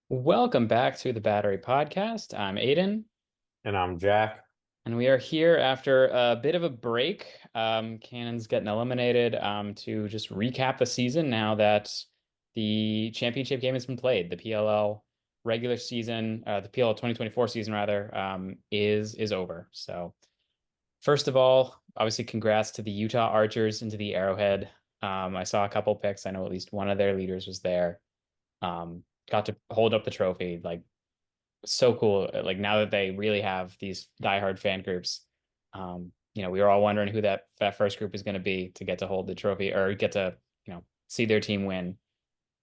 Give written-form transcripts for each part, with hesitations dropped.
Welcome back to the Battery Podcast. I'm Aidan, And I'm Jack. and we are here after a bit of a break. Cannon's getting eliminated to just recap the season now that the championship game has been played. The PLL regular season, the PLL 2024 season rather, is over. So first of all, obviously congrats to the Utah Archers into the Arrowhead. I saw a couple picks. I know at least one of their leaders was there. Got to hold up the trophy. Like so cool. Like now that they really have these diehard fan groups, we were all wondering who that first group is going to be to get to hold the trophy or get to, see their team win.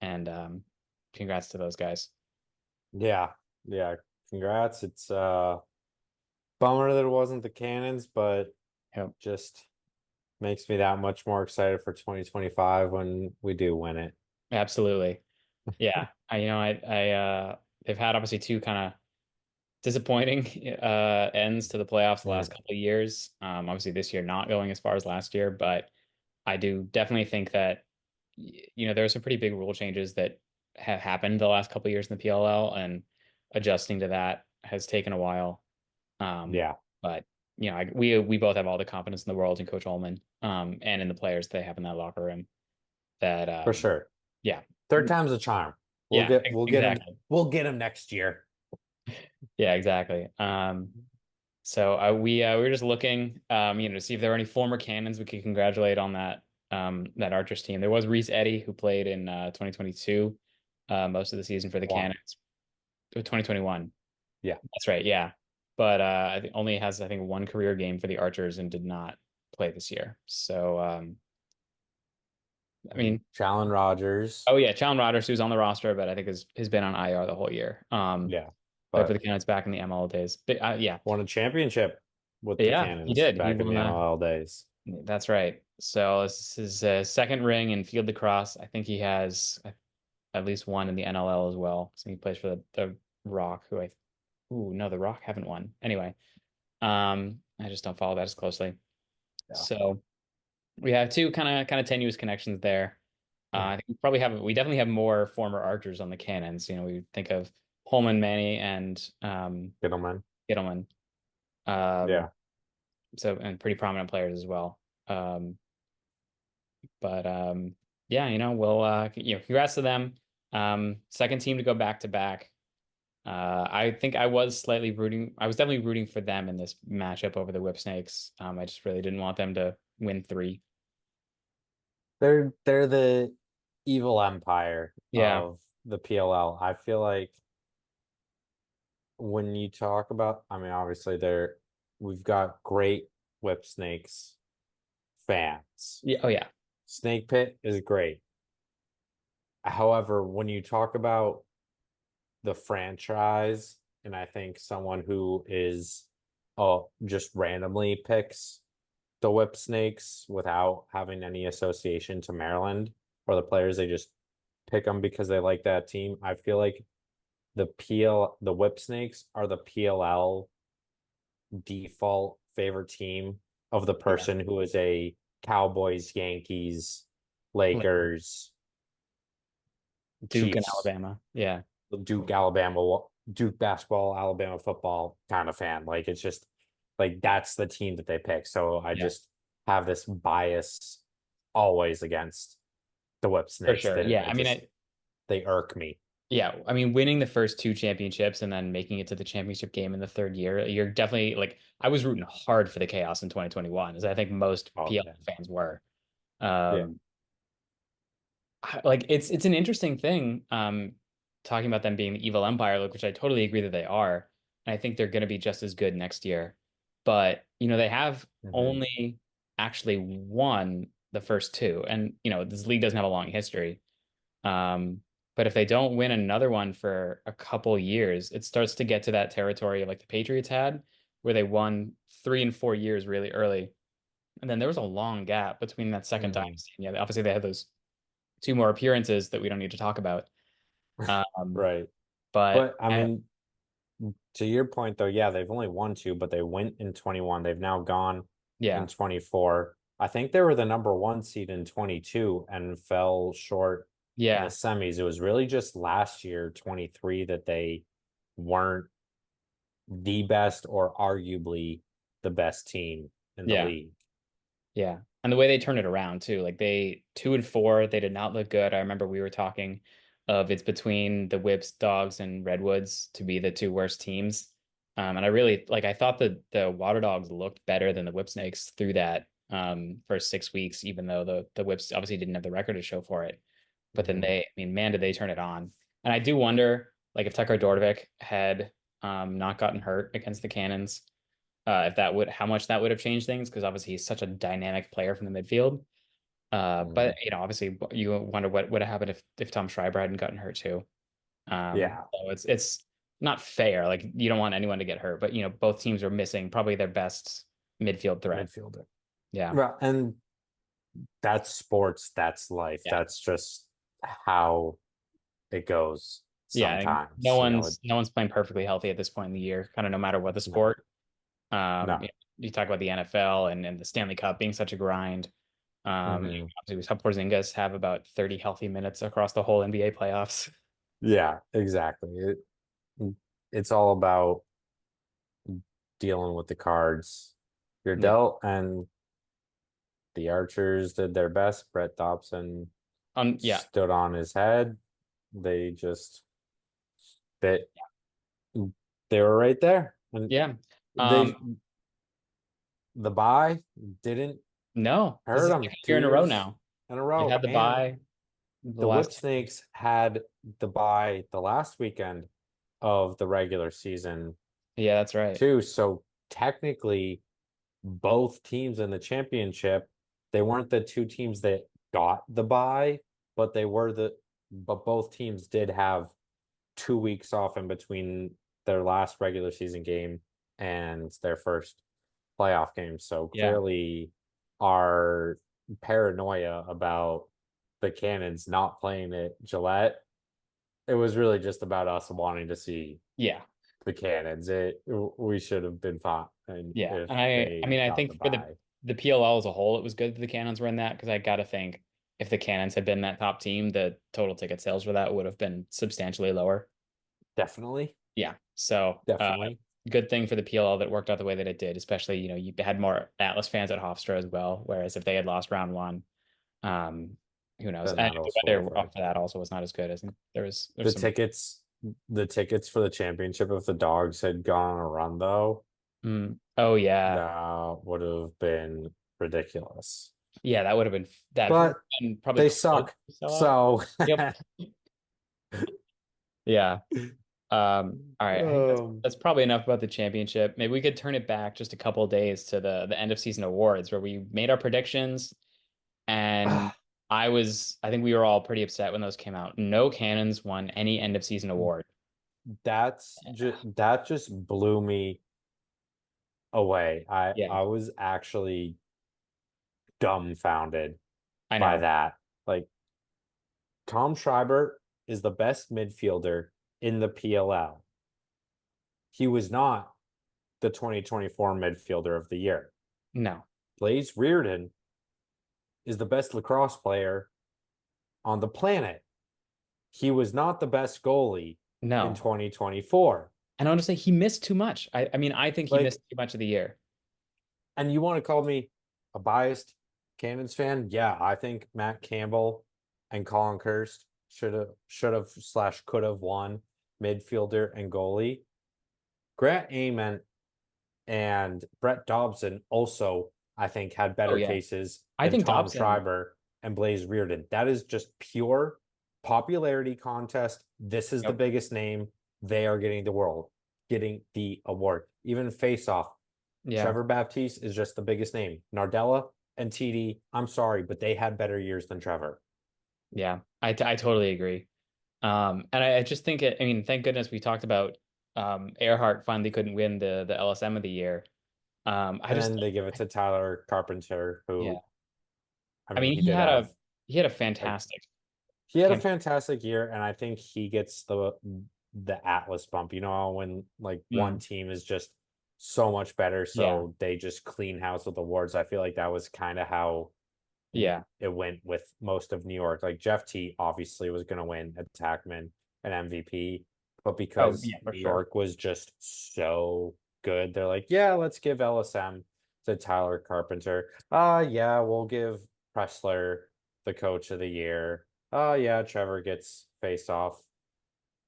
And congrats to those guys. Yeah, yeah. Congrats. It's bummer that it wasn't the Cannons, but Yep, just makes me that much more excited for 2025 when we do win it. absolutely. Yeah, they've had obviously two kind of disappointing ends to the playoffs the last Mm. couple of years. Obviously this year not going as far as last year, but I do definitely think that there are some pretty big rule changes that have happened the last couple of years in the PLL, and adjusting to that has taken a while. Um, Yeah, but we both have all the confidence in the world in Coach Holman, and in the players they have in that locker room. That for sure. yeah, Third time's a charm. We'll yeah, get we'll get him exactly, we'll get him next year. yeah, exactly. So we were just looking, to see if there were any former Cannons we could congratulate on that Archers team. There was Reese Eddy who played in 2022, most of the season for the One. Cannons. 2021. Yeah, That's right, yeah. But I think only has I think one career game for the Archers and did not play this year. So I mean, Challen Rogers. oh yeah, Challen Rodgers who's on the roster, but I think has been on IR the whole year. Yeah, Played for the but Cannons back in the ML days. But, yeah, won a championship with the yeah, he Cannons did. He back in won the that. MLL days. That's right. So this is his second ring in field lacrosse. I think he has at least one in the NLL as well. So he plays for the Rock, who ooh, no, the Rock haven't won. Anyway, I just don't follow that as closely. Yeah. So we have two kind of tenuous connections there. Hmm. I think we definitely have more former Archers on the Cannons. We think of Holman, Manny, and Gentlemen. Gittleman. Um, Yeah. so and pretty prominent players as well. But yeah, we'll congrats to them. Second team to go back to back. I think I was definitely rooting for them in this matchup over the Whipsnakes. I just really didn't want them to win three. They're the evil empire Yeah. of the PLL. I feel like when you talk about, I mean, obviously we've got great Whip Snakes fans. Yeah. Oh yeah. Snake Pit is great. However, when you talk about the franchise, and I think someone who is just randomly picks the Whip Snakes without having any association to Maryland or the players, they just pick them because they like that team. I feel like the Whip Snakes are the PLL default favorite team of the Yeah. person who is a Cowboys, Yankees, Like Lakers, Duke and Chiefs, Alabama. Yeah. Duke, Alabama, Duke basketball, Alabama football kind of fan. Like it's just like that's the team that they pick. So I Yeah. just have this bias always against the Whip For Snakes sure. that Yeah. I just they irk me. Yeah. I mean, winning the first two championships and then making it to the championship game in the third year, you're definitely like I was rooting hard for the chaos in 2021, as I think most Oh PL yeah. fans were. Yeah. Um, like it's an interesting thing talking about them being the evil empire, like, which I totally agree that they are. And I think they're going to be just as good next year. But they have Hmm. only actually won the first two, and this league doesn't have a long history. um but if they don't win another one for a couple years, it starts to get to that territory like the Patriots had, where they won 3 and 4 years really early, and then there was a long gap between that second Hmm. dynasty. Yeah, obviously they had those two more appearances that we don't need to talk about. Um, Right. but But I mean, to your point though, yeah, they've only won two, but they went in 21. They've now gone in yeah, 24. I think they were the number one seed in 22 and fell short. in the Yeah. semis. It was really just last year, 23, that they weren't the best or arguably the best team in the Yeah. league. Yeah. And the way they turned it around too, like they 2-4, they did not look good. I remember we were talking of it's between the Whips, Dogs, and Redwoods to be the two worst teams. And I really like I thought the Water Dogs looked better than the Whipsnakes through that first 6 weeks, even though the Whips obviously didn't have the record to show for it. But then Mhm. I mean, man, did they turn it on. And I do wonder, like if Tucker Dordevic had not gotten hurt against the Cannons, if that would how much that would have changed things because obviously he's such a dynamic player from the midfield. But Mhm. obviously you wonder what would have happened if Tom Schreiber hadn't gotten hurt too. Yeah, So it's not fair. Like you don't want anyone to get hurt, but both teams are missing probably their best midfield threat. midfielder. Yeah, Well, and that's sports, that's life. yeah, That's just how it goes yeah. And sometimes. no one's playing perfectly healthy at this point in the year. Kind of no matter what the No, sport. no. You talk about the NFL and the Stanley Cup being such a grind. Hmm. Obviously, we saw Porzingis have about 30 healthy minutes across the whole NBA playoffs. Yeah, exactly. It's all about dealing with the cards you're Yeah. dealt, and the Archers did their best. Brett Dobson Yeah. stood on his head. They just they they were right there, and Yeah. Um, they the bye didn't no, this hurt is them second two year in a row years now. in a They've row, had the and bye the the last 2 years. Whipsnakes had the bye the last weekend of the regular season Yeah, that's right. too. So technically, both teams in the championship, they weren't the two teams that got the bye, but but both teams did have 2 weeks off in between their last regular season game and their first playoff game. So Yeah. clearly, our paranoia about the Cannons not playing at Gillette, it was really just about us wanting to see Yeah. the Cannons. We should have been fine Yeah. if And I they mean, I got the think for bye. the PLL as a whole, it was good that the Cannons were in that because I got to think if the Cannons had been that top team, the total ticket sales for that would have been substantially lower. Definitely, Yeah. So, definitely. good thing for the PLL that worked out the way that it did, especially, you had more Atlas fans at Hofstra as well. Whereas if they had lost round one, um, who knows? Then And that the also would have weather hurt. after that also was not as good as there's The some. tickets, the tickets for the championship, if the Dogs had gone on a run though, Oh yeah. that would have been ridiculous. Yeah, that would have been that But and probably they close suck. to sell out. So, Yep. Yeah. All right. I think um, that's probably enough about the championship. Maybe we could turn it back just a couple of days to the end of season awards where we made our predictions and I think we were all pretty upset when those came out. No Cannons won any end of season award. that just blew me away. Yeah, I was actually dumbfounded I by know. that. Like, Tom Schreiber is the best midfielder in the PLL. He was not the 2024 midfielder of the year. No. Blaze Reardon is the best lacrosse player on the planet. He was not the best goalie in No. 2024. And honestly, he missed too much. I mean, I think he missed Like, too much of the year. and you want to call me a biased Cannons fan? Yeah, I think Matt Campbell and Colin Kirst should have slash could have won midfielder and goalie. Grant Ament and Brett Dobson also, I think, had Oh better yeah. cases I than think Tom Dobson. Schreiber and Blaze Reardon. That is just pure popularity contest. This is the Yep. biggest name. They are getting the award. Even face off, Yeah. Trevor Baptiste is just the biggest name. Nardella and TD, I'm sorry, but they had better years than Trevor. Yeah. I totally agree. And I just think I mean, thank goodness we talked about Earhart finally couldn't win the LSM of the year. I And just then they give it to Tyler Carpenter, yeah. who, I I mean, mean, he did have he had a like fantastic he had a camp. fantastic year, and I think he gets the Atlas bump. You know, when like one Mm, team is just so much better, yeah. so they just clean house with awards. I feel like that was kind of how Yeah. it went with most of New York. Like Jeff T obviously was going to win attackman and MVP, but Oh, because yeah, for New sure. York was just so good, they're like, yeah, let's give LSM to Tyler Carpenter. Yeah, we'll give Pressler the coach of the year. Yeah, Trevor gets face off.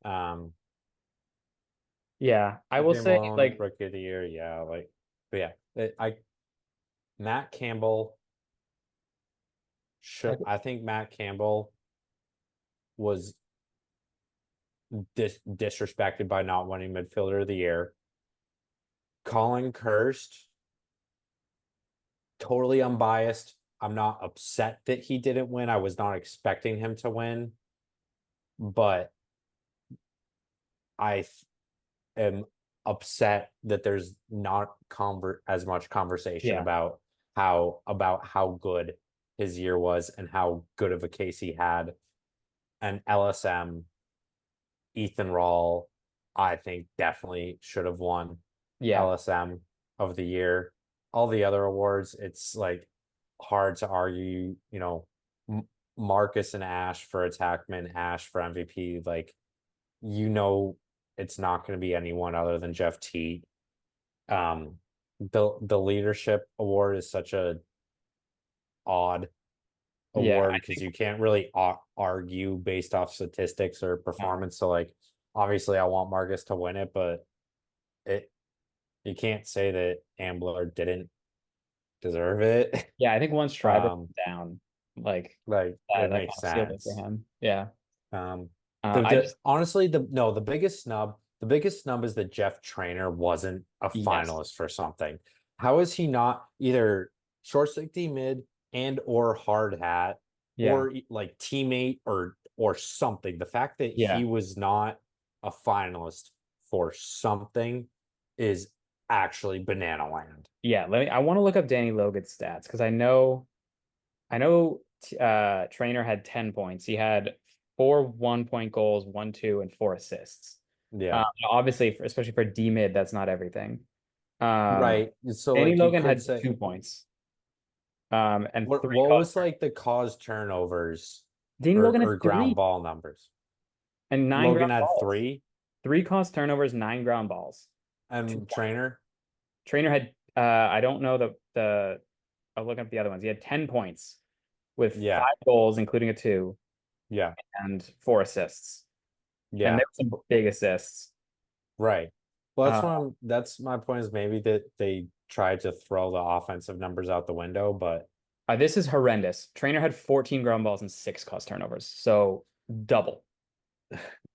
Um, Yeah. I will CJ say, Malone, like, rookie of the year. Yeah, like, but yeah, Matt Campbell I, should. I think Matt Campbell was disrespected by not winning midfielder of the year. Colin Kirst, totally unbiased. I'm not upset that he didn't win. I was not expecting him to win, but I am upset that there's not as much conversation yeah. about how good his year was and how good of a case he had. And LSM, Ethan Rawl, I think definitely should have won Yeah. LSM of the year. All the other awards, it's like hard to argue, Marcus and Ash for attackman, Ash for MVP. Like, it's not going to be anyone other than Jeff T. The leadership award is such a odd Yeah. award I because think, you can't really argue based off statistics or performance. So like obviously I want Marcus to win it, but it you can't say that Ambler didn't deserve it. yeah, I think once Schreiber um went down, like, like it that kind makes of sealed it for sense. him. Yeah. Um I the just, honestly the biggest snub is that Jeff Trainer wasn't a yes. finalist for something. How is he not either short safety mid and or hard hat Yeah. or like teammate or something? The fact that he Yeah. was not a finalist for something is actually banana land. Yeah. I want to look up Danny Logan's stats because I know Trainer had 10 points. He had 4 1-point goals, 1-2, and 4 assists. Yeah. Obviously, especially for D mid, that's not everything. Um, Right. So Danny like you Logan could had say 2 points, and three what caught was turnovers. like the cause turnovers Danny or Logan had or ground three ball numbers? and nine Logan ground had balls. three, Three caused turnovers, nine ground balls. Two and Trainer, Trainer had I don't know I'll look up the other ones. He had 10 points with yeah, 5 goals, including a two, yeah, and 4 assists. And yeah, there were some big assists. right. Well, Uh, that's my point is maybe that they tried to throw the offensive numbers out the window, but this is horrendous. Trainer had 14 ground balls and 6 caused turnovers. So double.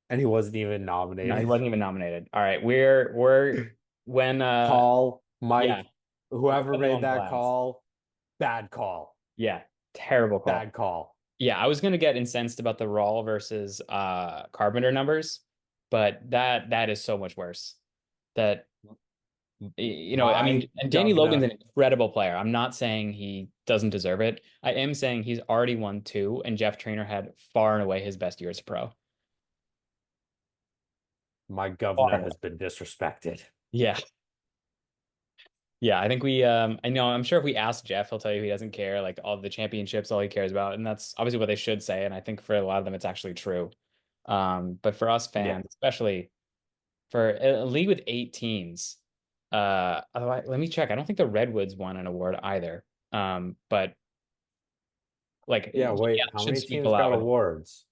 and he wasn't even No, he nominated. wasn't even nominated. All right, we're when Call, yeah, Mike, we're whoever putting him made on that blast. call, bad call, Yeah, terrible call. bad call. Yeah, I was gonna get incensed about the Rawl versus Carpenter numbers, but that is so much worse. That I mean, My and Danny Logan's governor, an incredible player. I'm not saying he doesn't deserve it. I am saying he's already won two, and Jeff Trainer had far and away his best year as a pro. my Far governor and away. has been disrespected. Yeah. Yeah, I think I know, I'm sure if we ask Jeff, he'll tell you he doesn't care. Like all the championships, all he cares about. And that's obviously what they should say. And I think for a lot of them, it's actually true. But for us Yeah. fans, especially for a league with 8 teams, otherwise, let me check. I don't think the Redwoods won an award either. But like, Yeah, yeah, wait, it how should many speak teams got aloud. awards?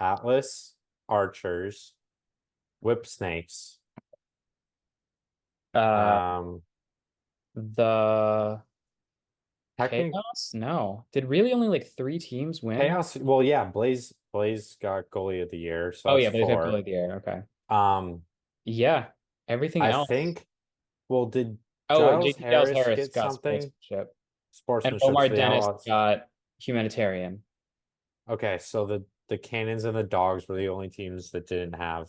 Atlas, Archers, Whipsnakes, Uh, um, the technic Chaos? No. Did really only like 3 teams win? Chaos. Well, yeah, Blaze got goalie of the year, so Oh that's yeah, they said goal four. of the year. Okay. Um, Yeah. Everything I else. think, well, did Oh, Giles JT Giles Harris Harris get got something? sportsmanship, and Sportsmanship, Omar so yeah, Dennis well, got humanitarian. okay, so the Cannons and the Dogs were the only teams that didn't have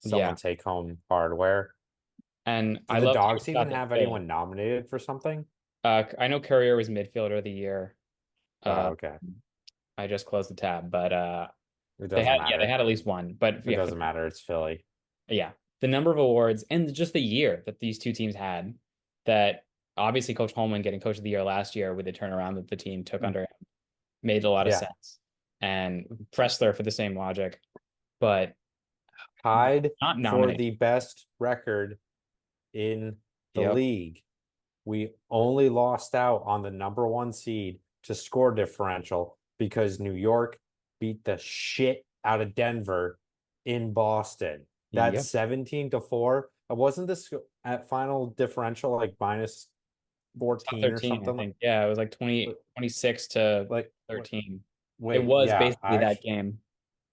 Yeah, someone take home hardware. and Did I the love Dogs even Scott have Phil. anyone nominated for something? I know Courier was midfielder of the year. Uh, Okay, I just closed the tab, but it they doesn't had they matter. had at least one. But It yeah, doesn't matter. It's Philly. yeah, the number of awards and just the year that these two teams had that. obviously Coach Holman getting Coach of the Year last year with the turnaround that the team took under him made a lot of Yeah. sense. And Pressler for the same logic, but Tied not for nominated. the best record in the Yep. league. We only lost out on the number one seed to score differential because New York beat the shit out of Denver in Boston. That's Yep. 17-4. Wasn't this at final differential like minus Top 14 or 13, I something? think. Yeah, it was like 26 to Like, 13. It wait, was yeah, basically that game.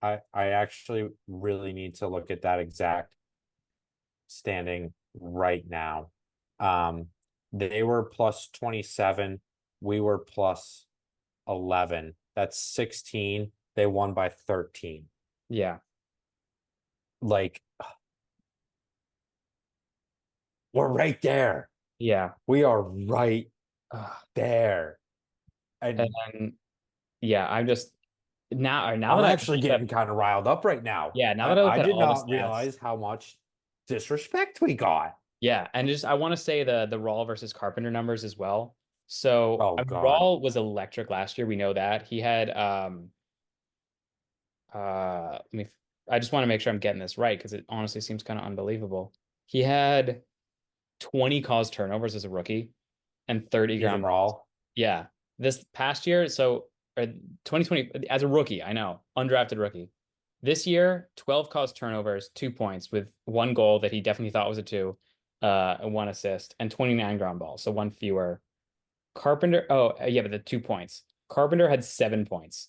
I actually really need to look at that exact standing right now. Um, they were plus 27. We were plus 11. That's 16. They won by 13. Yeah. Like, we're right there. Yeah. We are right Ugh. there. And And then, yeah, I'm just now I'm that I actually looked getting at, kind of riled up right now. yeah, now that I I looked at did all the not stats, realize how much disrespect we got. yeah, and just I want to say the Rawl versus Carpenter numbers as well. So Oh, I mean, God. Rawl was electric last year. We know that. He had let me I just want to make sure I'm getting this right because it honestly seems kind of unbelievable. He had 20 caused turnovers as a rookie and 30 Even ground balls. Raw. Yeah. This past year, so or 2020 as a rookie, I know, undrafted rookie. This year, 12 caused turnovers, 2 points with one goal that he definitely thought was a two, and one assist, and 29 ground balls, so one fewer. Carpenter, oh, yeah, but the 2 points. Carpenter had 7 points,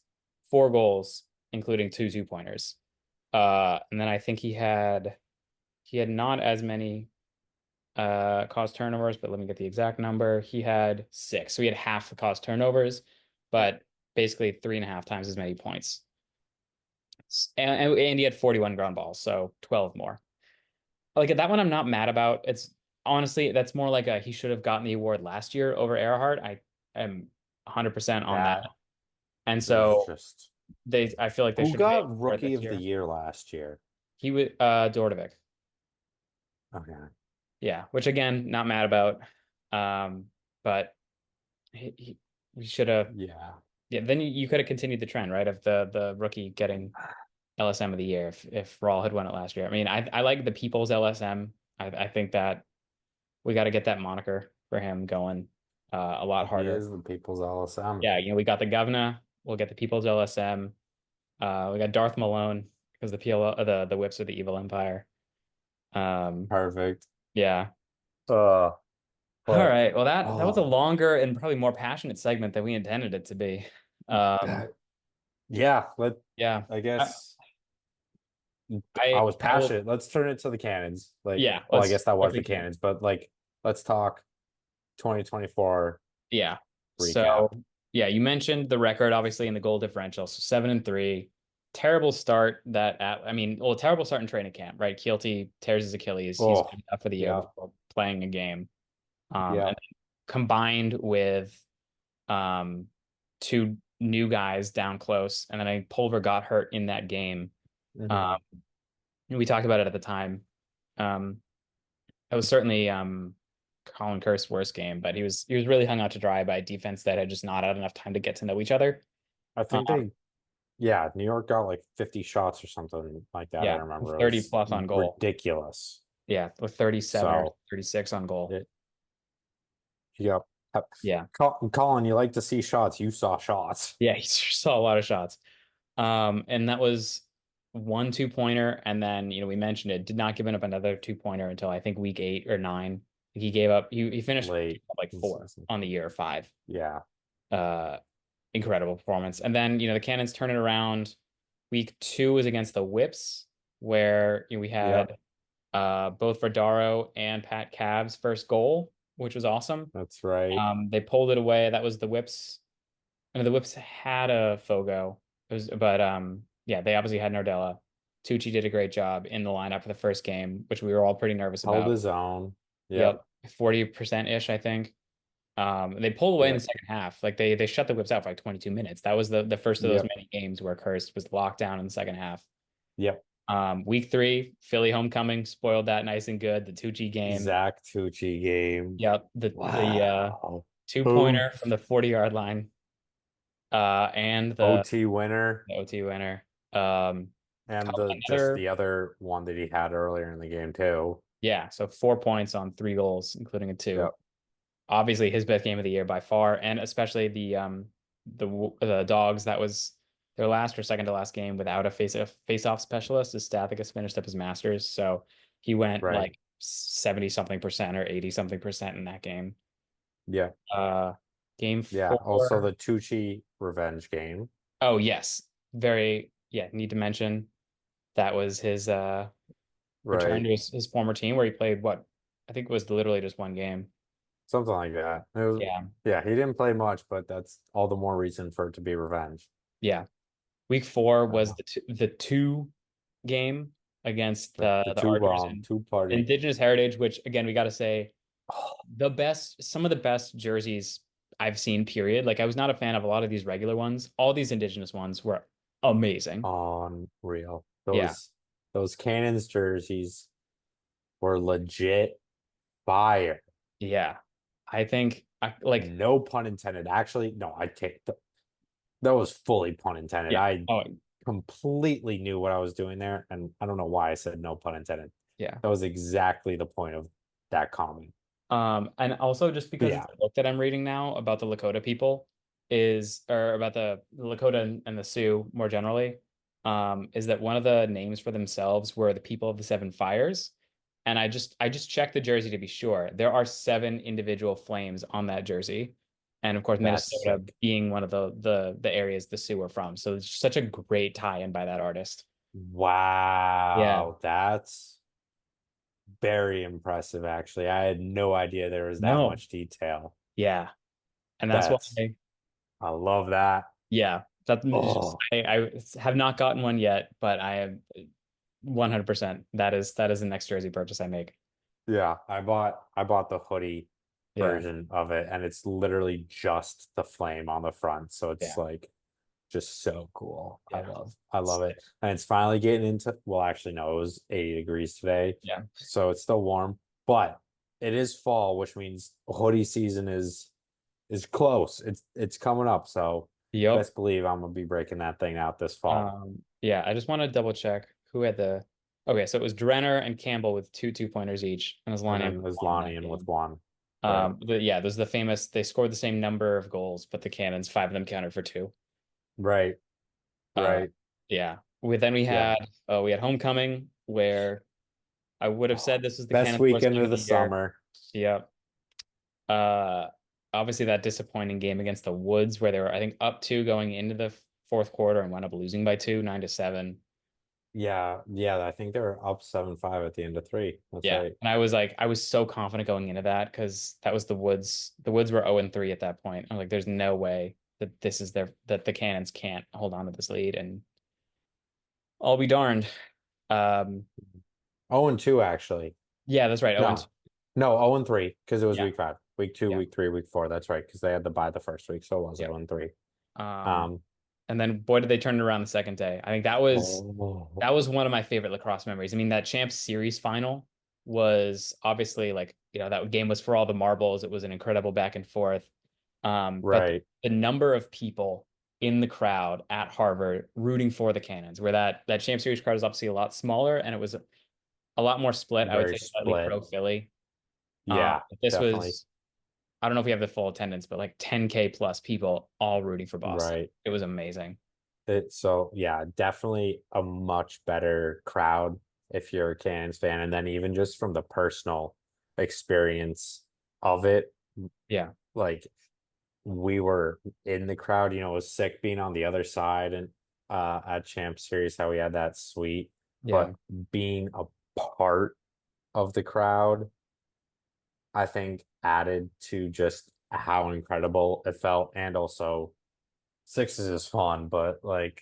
4 goals, including two 2-pointers. And then I think he had not as many caused turnovers, but let me get the exact number. He had six. So he had half the caused turnovers, but basically 3.5 times as many points. And he had 41 ground balls, so 12 more. Like that one, I'm not mad about. It's honestly, that's more like a he should have gotten the award last year over Earhart. I am 100% on that. That And is so just. I feel like they Who should have made got for it Rookie this of the year. Year last year? He was Dordovic. Okay. Yeah, which again, not mad about. But he should have. Yeah. Yeah, then you could have continued the trend, right, of the rookie getting LSM of the year if Rawl had won it last year. I mean, I like the People's LSM. I think that we got to get that moniker for him going a lot He harder. is the people's LSM. Yeah, we got the governor. We'll get the People's LSM. We got Darth Malone because the PL the whips are the evil empire. Um, Perfect. yeah. Uh, All but right. Well, that was a oh, longer and probably more passionate segment than we intended it to be. Um, that, yeah. yeah. I I, guess I I was I will. passionate. Let's turn it to the cannons. Like, Yeah. well, I Let's guess that was quickly the can. cannons, but like, let's talk 2024 Yeah. recap. So yeah, you mentioned the record obviously in the goal differential. So 7-3. Terrible start I mean, well, terrible start in training camp, right? Keelty tears his Achilles. He's Oh, good enough for the year yeah, before playing a game. yeah. And then combined with um two new guys down close, and then Pulver got hurt in that game. Hmm. Um, and we talked about it at the time. It was certainly Colin Kerr's worst game, but he was really hung out to dry by a defense that had just not had enough time to get to know each other. I Um, think yeah, New York got like 50 shots or something like that. I yeah, remember it 30 was plus on goal. ridiculous. Yeah, with 37 or So, 36 on goal. it, yep. Yeah. Colin, you like to see shots. You saw shots. Yeah, he saw a lot of shots. And that was one 2-pointer, and then we mentioned it, did not give up another 2-pointer until I think week 8 or 9. He gave up he finished Late like in 4 season. on the year, 5. Yeah. Uh Incredible performance. And then, the Cannons turn it around. Week 2 was against the Whips, where we Yep. had both Verdaro and Pat Cav's first goal, which was awesome. That's right. They pulled it away. That was the Whips. And the Whips had a Fogo. But yeah, they obviously had Nardella. Tucci did a great job in the lineup for the first game, which we were all pretty nervous Held about. his own. Yep. Yep, 40% ish, I think. They pulled away in the Yep. second half. Like they shut the Whips out for like 22 minutes. That was the first of those Yep. many games where Kurst was locked down in the second half. Yep. Week 3, Philly homecoming spoiled that nice and good. The Tucci game. Zach Tucci game. Yep. The Wow. Boom. two-pointer from the 40-yard line. And OT winner. the OT winner. Um, And just another, the other one that he had earlier in the game too. yeah, so 4 points on 3 goals, including a two. Yep. Obviously his best game of the year by far, and especially the Dogs, that was their last or second to last game without a face-off specialist. As Stathicus finished up his Masters, so he went Right. like 70 something percent or 80 something percent in that game. Yeah. Uh, game Yeah. Also four. the Tucci revenge game. Oh yes, very, yeah. Need to mention that was his return Right. to his former team where he played what I think was literally just one game. Something like that. It was, Yeah, yeah, he didn't play much, but that's all the more reason for it to be revenge. yeah. Week 4 was Uh, the two game against the the two Archers bomb, and two party. Indigenous Heritage, which again we got to say Oh, some of the best jerseys I've seen. Period. Like I was not a fan of a lot of these regular ones. All these Indigenous ones were amazing. unreal. Yeah, Those Cannons jerseys were legit fire. yeah. I think I like No pun intended. Actually, no, that was fully pun intended. yeah. I Oh completely knew what I was doing there, and I don't know why I said no pun intended. yeah. That was exactly the point of that comment. And also just because it's Yeah, a book that I'm reading now about the Lakota people or about the Lakota and the Sioux more generally, is that one of the names for themselves were the people of the Seven Fires. And I just checked the jersey to be sure. There are seven individual flames on that jersey. And of course, that's Minnesota sick. being one of the areas the Sioux are from. So it's such a great tie-in by that artist. Yeah. Wow, that's very impressive, actually. I had no idea there was that No. much detail. Yeah. And that's why That's, I love that. yeah, that is just Oh, I have not gotten one yet, but I am 100%. That is the next jersey purchase I make. yeah. I bought the hoodie Yeah, version of it, and it's literally just the flame on the front. So it's yeah, like just so cool. I yeah, love I love it. And it's finally getting into, well, actually, no, it was 80 degrees today. yeah. So it's still warm, but it is fall, which means hoodie season is close. It's coming up. So Yep. best believe I'm gonna be breaking that thing out this fall. Yeah. I just want to double check who had the. Okay, so it was Drenner and Campbell with two-pointers each, and And Islani then with one in that Islani and with game. one. Right. Yeah, there's the famous. They scored the same number of goals, but the Cannons, five of them counted for two. Right. Uh, Right. yeah. Then Yeah. we had Homecoming, where I would have said this was the Best Cannons' worst weekend game of of the the year. summer. Yep. Uh, Obviously that disappointing game against the Woods where they were, I think, up two going into the fourth quarter and wound up losing by two, 9-7. Yeah, yeah. I think they're up 7-5 at the end of three. That's Yeah. right. And I was so confident going into that because that was the Woods. The Woods were 0-3 at that point. I'm like, there's no way that the Cannons can't hold on to this lead. And I'll be darned. Um, 0-2, actually. yeah, that's right. 0-2. No, no, 0-3, because it was Yeah. week 5. Week 2, Yeah. week 3, week 4. That's right, because they had to buy the first week, so it was Yeah. 0-3. Um, Um, and then boy, did they turn it around the second day. I think that was oh, one of my favorite lacrosse memories. I mean, that Champs Series final was obviously like, that game was for all the marbles. It was an incredible back and forth. But right, the number of people in the crowd at Harvard rooting for the Cannons, where that Champs Series crowd is obviously a lot smaller and it was a lot more split. I would very say slightly split. pro Philly. Yeah, But this definitely. was, I don't know if we have the full attendance, but like 10K plus people all rooting for Boston. Right. It was amazing. So yeah, definitely a much better crowd if you're a Cannons fan, and then even just from the personal experience of it, Yeah. like we were in the crowd, it was sick being on the other side and at Champ Series how we had that suite, Yeah. but being a part of the crowd, I think added to just how incredible it felt. And also sixes is fun, but like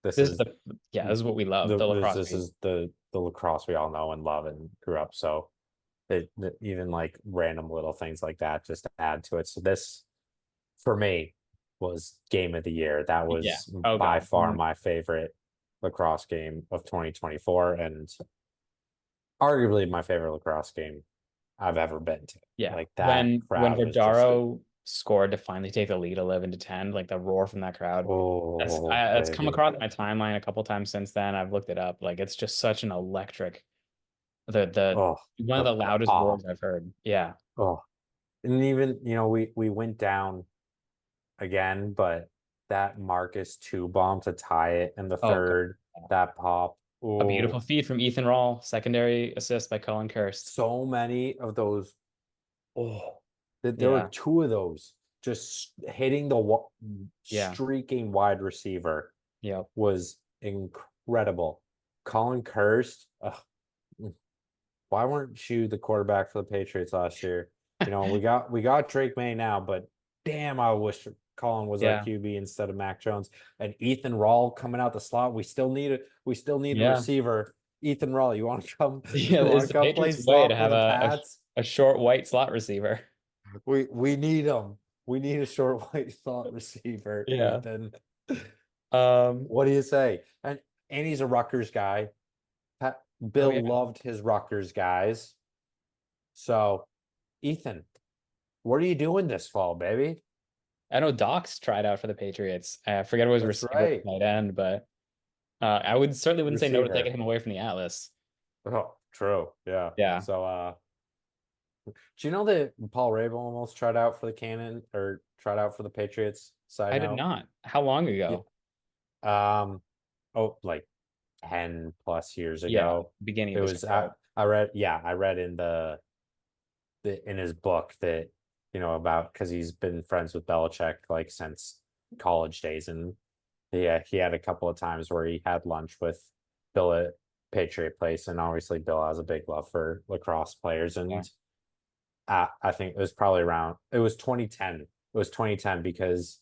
this This is is the yeah, this is what we love, the the this lacrosse this beat. is the lacrosse we all know and love and grew up. So even like random little things like that just add to it. So this for me was game of the year. That Yeah. was Oh by God. far my favorite lacrosse game of 2024 and arguably my favorite lacrosse game I've ever been to. Yeah. Like that When crowd was just Verdaro scored to finally take the lead 11-10, like the roar from that crowd. oh That's come baby. across my timeline a couple times since then. I've looked it up. Like it's just such an electric the Oh, one of the the loudest pop. roars I've heard. Yeah. Oh. And even, we went down again, but that Marcus two bomb to tie it in the Oh God. third, that pop. A beautiful Oh, feed from Ethan Rawl, secondary assist by Cullen Kirst. so many of those. Oh, that there were Yeah. two of those just hitting the Yeah. streaking wide receiver Yep. was incredible. Colin Kirst, why weren't you the quarterback for the Patriots last year? We got Drake May now, but damn, I wish Colin was our Yeah. QB instead of Mac Jones. And Ethan Rawl coming out the slot. We still need a Yeah. receiver. Ethan Rawl, you want to come? Yeah. You want It's to the come play Patriots' way to slot for have the Pats? a short white slot receiver. We need him. We need a short white slot receiver, Yeah. Ethan. Um, What do you say? And he's a Rutgers guy. oh Bill yeah. loved his Rutgers guys. So, Ethan, what are you doing this fall, baby? I know Doc's tried out for the Patriots. I forget if it was That's receiver right. or tight end, but I would certainly wouldn't say no to taking Receiver. him away from the Atlas. Oh, true. Yeah. Yeah. So, do you know that Paul Rabel almost tried out for the Cannon or tried out for the Patriots? Side I did note. not. How long Yeah. ago? Like 10 plus years Yeah, ago. beginning It of his was career. I read in in his book that about because he's been friends with Belichick like since college days, and yeah, he had a couple of times where he had lunch with Bill at Patriot Place, and obviously Bill has a big love for lacrosse players, Yeah. and I think it was 2010. It was 2010 because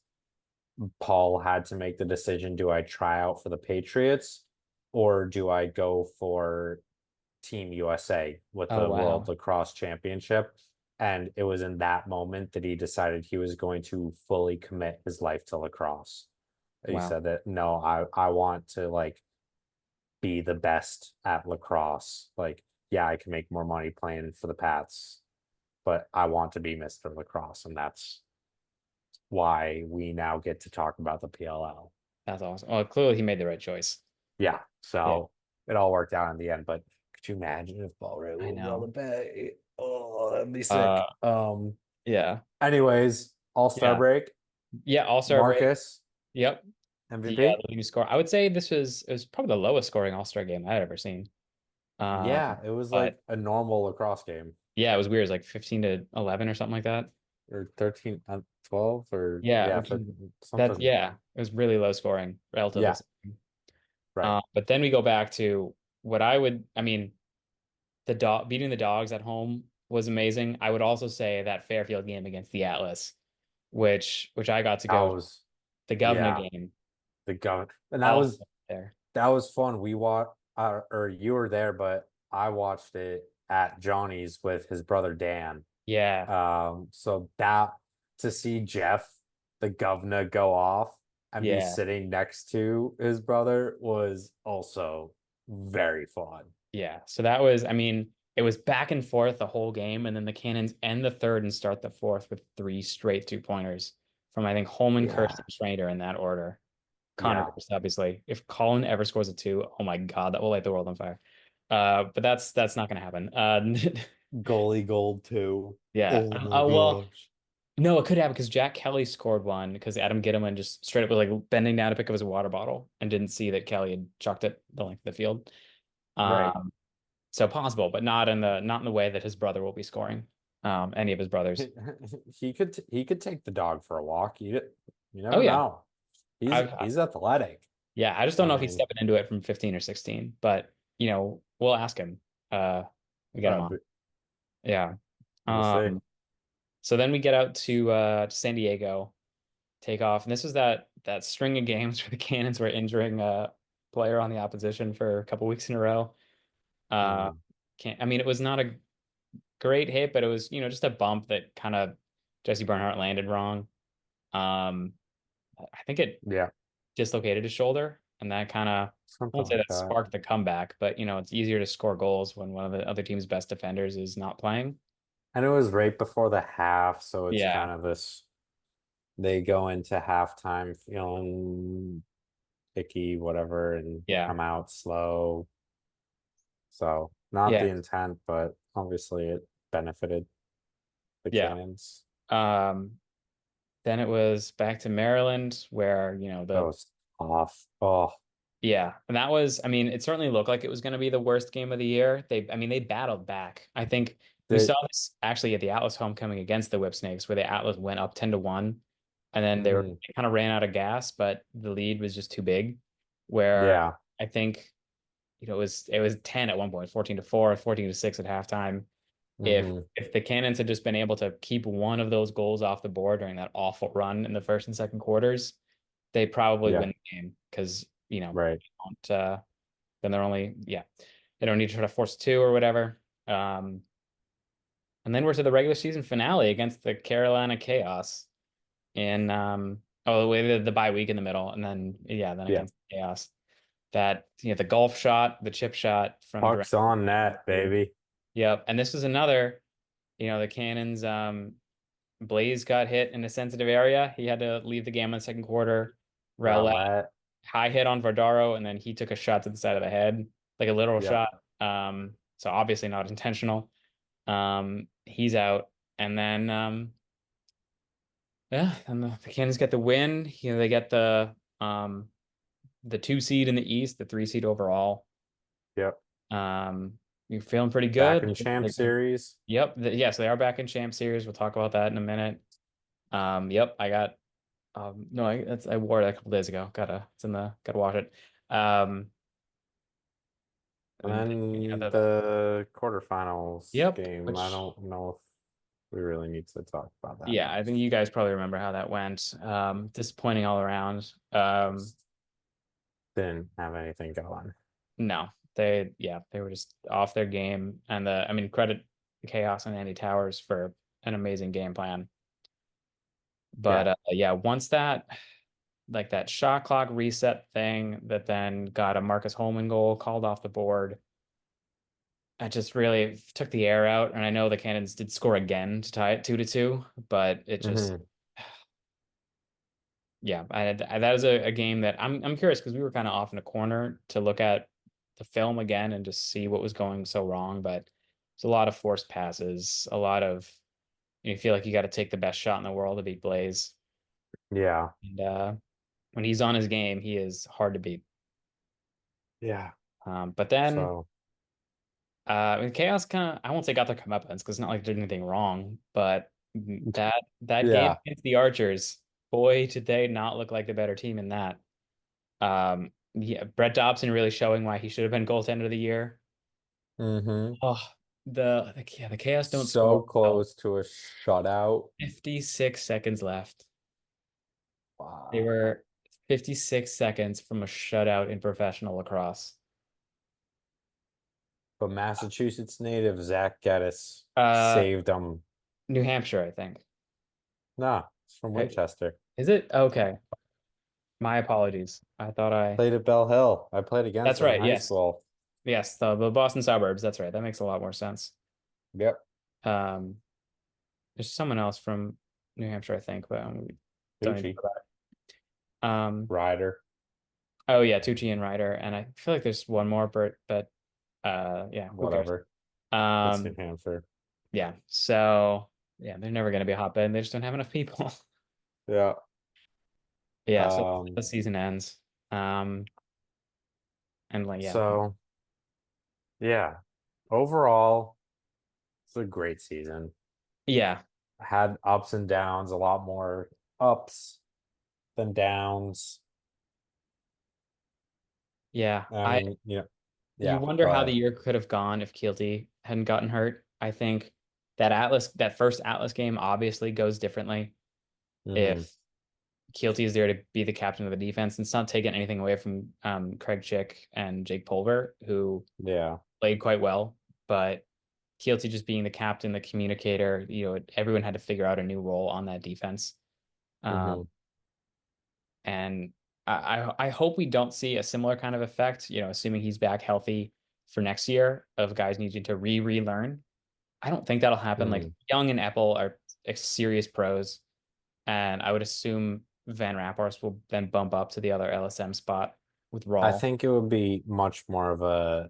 Paul had to make the decision: do I try out for the Patriots or do I go for Team USA with Oh the World wow. Lacrosse Championship? And it was in that moment that he decided he was going to fully commit his life to lacrosse. He Wow. said that no, I want to like be the best at lacrosse. Like, yeah, I can make more money playing for the Pats, but I want to be Mr. Lacrosse, and that's why we now get to talk about the PLL. That's awesome. Well, clearly he made the right choice. Yeah, Yeah. so it all worked out in the end. But could you imagine if Ball Ray I will go to know. Bay? Oh, that'd be Uh sick. yeah. Anyways, All-Star Yeah. break. Yeah, All-Star break. Marcus, Yep. The MVP. leading score. I would say it was probably the lowest scoring All-Star game I'd ever seen. Yeah, it was But like a normal lacrosse game, yeah, it was weird. It was like 15-11 or something like that. or 13 12 or Yeah, yeah, which is something. yeah, it was really low scoring, relatively Yeah, speaking. right. But then we go back to what I mean, the dog beating the dogs at home was amazing. I would also say that Fairfield game against the Atlas, which I got to That go to, was the Governor yeah, game the gun. And that also was there. that was fun. We watched or you were there, but I watched it at Johnny's with his brother Dan. Yeah, So that to see Jeff, the governor, go off and be yeah, sitting next to his brother was also very fun. yeah. So that was, I mean, it was back and forth the whole game, and then the Cannons end the third and start the fourth with three straight 2-pointers from I think Holman, Yeah. Kirsten, Schrader in that order. Connor Yeah. Kirst, obviously. If Colin ever scores a two, oh my God, that will light the world on fire. But that's not going to happen. Goalie gold too. Yeah. Oh my Well, gosh. no, it could happen because Jack Kelly scored one because Adam Gittleman just straight up was like bending down to pick up his water bottle and didn't see that Kelly had chucked it the length of the field. Right. Um, so possible, but not in the way that his brother will be scoring. Any of his brothers. He could take the dog for a walk. You Oh never yeah. know. He's I've he's athletic. Yeah, I just don't I know if he's mean, stepping into it from 15 or 16, but we'll ask him. We get him on. but Yeah. we'll see. Um, so then we get out to San Diego, take off, and this was that string of games where the Cannons were injuring a player on the opposition for a couple weeks in a row. Uh, Mm, can't I mean it was not a great hit, but it was, just a bump that kind of Jesse Bernhardt landed wrong. Um, I think it yeah. dislocated his shoulder. and that kind of, I Something won't say like that that. sparked the comeback, but it's easier to score goals when one of the other team's best defenders is not playing. And it was right before the half, so it's Yeah, kind of this they go into halftime feeling icky, whatever, and yeah, come out slow. So not yeah, the intent, but obviously it benefited the yeah. Cannons. Um, then it was back to Maryland where, That the was off. Oh, yeah, and that was, I mean, it certainly looked like it was going to be the worst game of the year. I mean, they battled back. I think we they saw this actually at the Atlas homecoming against the Whipsnakes, where the Atlas went up 10-1, and then mhm, they kind of ran out of gas, but the lead was just too big. Where yeah. I think, it was 10 at one point, 14-4, 14-6 at halftime. If Hmm. if the Cannons had just been able to keep one of those goals off the board during that awful run in the first and second quarters, they probably Yeah, win the game because right. don't, then they're only they don't need to try to force two or whatever. And then we're to the regular season finale against the Carolina Chaos in oh, the bye week in the middle, and then Yeah. against Chaos. That the golf shot, the chip shot from Durant. Puck's on net, baby. Yep, and this was another, the Cannons. Blaze got hit in a sensitive area. He had to leave the game in the second quarter. Rowlett Rowlett. high hit on Vardaro, and then he took a shot to the side of the head, like a literal Yep. shot. So obviously not intentional. He's out, and then yeah, and the Cannons get the win. They get the 2 seed in the East, the 3 seed overall. Yep. You're feeling pretty Back good. in Champ Series. Yep. Yes, they are back in Champ Series. We'll talk about that in a minute. Yep, I got no, I wore it a couple days ago. Gotta wash it. Um, And and then the the quarterfinals yep, game. I which don't know if we really need to talk about that yeah, I think much. you guys probably remember how that went. Disappointing all around. Didn't have anything going. No, they were just off their game, and I mean, credit Chaos and Andy Towers for an amazing game plan. But Yeah. yeah, once that shot clock reset thing that then got a Marcus Holman goal called off the board, I just really took the air out. And I know the Cannons did score again to tie it 2-2, but it just, Hmm. yeah, that is a game that I'm curious because we were kind of off in a corner to look at the film again and just see what was going so wrong. But it's a lot of forced passes, a lot of you feel like you got to take the best shot in the world to beat Blaze. Yeah. And when he's on his game, he is hard to beat. Yeah. But then So Chaos kind of, I won't say got their comeuppance because it's not like they did anything wrong, but that game yeah. against the Archers, boy, did they not look like the better team in that. Yeah, Brett Dobson really showing why he should have been goaltender of the year. Hmm. Oh, the Chaos don't So score well. close to a shutout. 56 seconds left. They Wow. were 56 seconds from a shutout in professional lacrosse. But Massachusetts native Zach Geddes Uh, saved them. New Hampshire, I think. Nah, it's from Right? Winchester. Is it? Okay. My apologies. I thought I. Played at Bell Hill. I played against That's them in right. high Yes. school. Yes. The Boston suburbs. That's right. That makes a lot more sense. Yep. Um, there's someone else from New Hampshire, I think, but we don't need to Tucci. go back. Ryder. Oh yeah, Tucci and Ryder, and I feel like there's one more, but yeah, who cares? Whatever. It's New Um, Hampshire. yeah. So yeah, they're never gonna be a hotbed. And they just don't have enough people. Yeah. Yeah. So the Um, season ends. Um, and like yeah, so yeah. Overall, it's a great season. yeah, Had ups and downs, a lot more ups than downs. yeah. I I mean, You yeah, wonder go how the ahead. year could have gone if Keelty hadn't gotten hurt. I think that first Atlas game obviously goes differently Hmm. if Keelty is there to be the captain of the defense. And it's not taking anything away from Craig Chick and Jake Pulver, who Yeah. played quite well, but Keelty just being the captain, the communicator, everyone had to figure out a new role on that defense. Hmm. Um, and I hope we don't see a similar kind of effect, assuming he's back healthy for next year of guys needing to relearn. I don't think that'll happen. Like Hmm. Young and Apple are serious pros, and I would assume Van Raphorst will then bump up to the other LSM spot with I Rawl. think it would be much more of a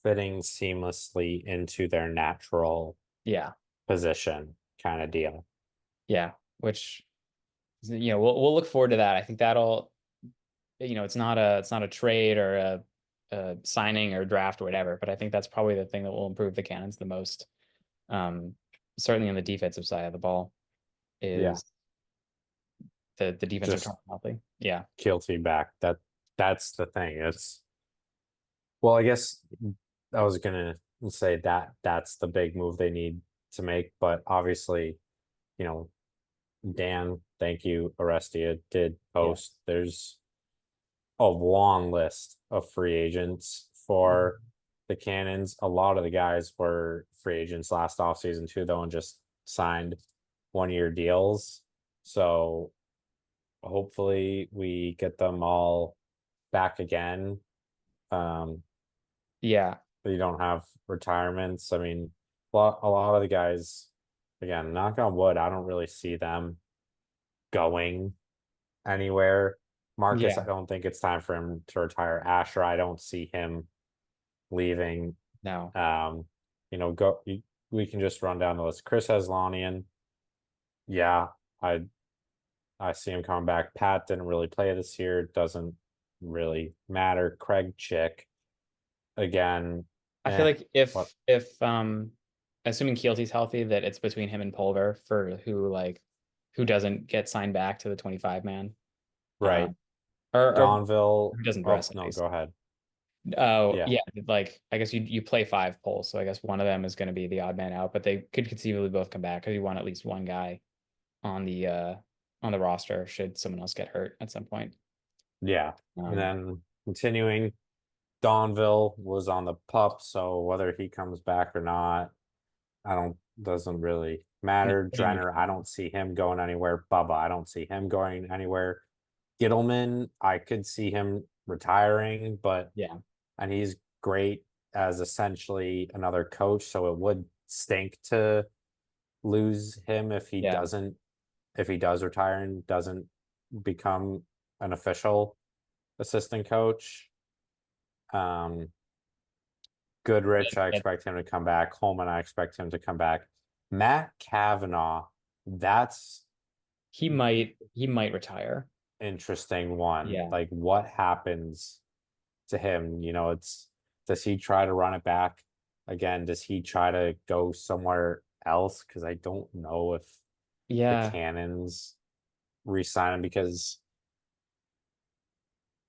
fitting seamlessly into their natural Yeah, position kind of deal. yeah. Which we'll look forward to that. I think that'll it's not a trade or a signing or draft or whatever, but I think that's probably the thing that will improve the Cannons the most. Um, Certainly on the defensive side of the ball Yeah, is the defense just return healthy. Yeah, Keelty back. That's the thing. It's well, I guess I was gonna say that's the big move they need to make, but obviously, you know, Dan, thank you, Arestia did yeah. post. There's a long list of free agents for Mhm. the Cannons. A lot of the guys were free agents last offseason too, though, and just signed 1 year deals. So hopefully we get them all back again. Um, Yeah, you don't have retirements. I mean, a lot of the guys, again, knock on wood, I don't really see them going anywhere. Marcus, I yeah. don't think it's time for him to retire. Asher, I don't see him leaving. No, Um, go. We can just run down the list. Chris Heslanian, yeah, I I see him coming back. Pat didn't really play this year. Doesn't really matter. Craig Chick, again, I feel like what if assuming Keelty's healthy, that it's between him and Pulver for who doesn't get signed back to the 25 man. right. Or Donville. who doesn't Oh dress at no, least. go ahead. Oh, Yeah, yeah, like I guess you play five polls, so I guess one of them is going to be the odd man out, but they could conceivably both come back because you want at least one guy on the roster should someone else get hurt at some point. yeah. And Um, then continuing, Donville was on the pup, so whether he comes back or not, I don't doesn't really no, matter. doesn't Drenner, I matter. don't see him going anywhere. Bubba, I don't see him going anywhere. Gittleman, I could see him retiring, but Yeah, and he's great as essentially another coach, so it would stink to lose him yeah, if he does retire and doesn't become an official assistant coach. Um Goodrich, I yeah. expect him to come back. Holman, I expect him to come back. Matt Kavanaugh, that's He might retire. interesting one. Yeah, Like what happens to him? It's does he try to run it back again? Does he try to go somewhere else? Because I don't know if the yeah, Cannons re-sign him because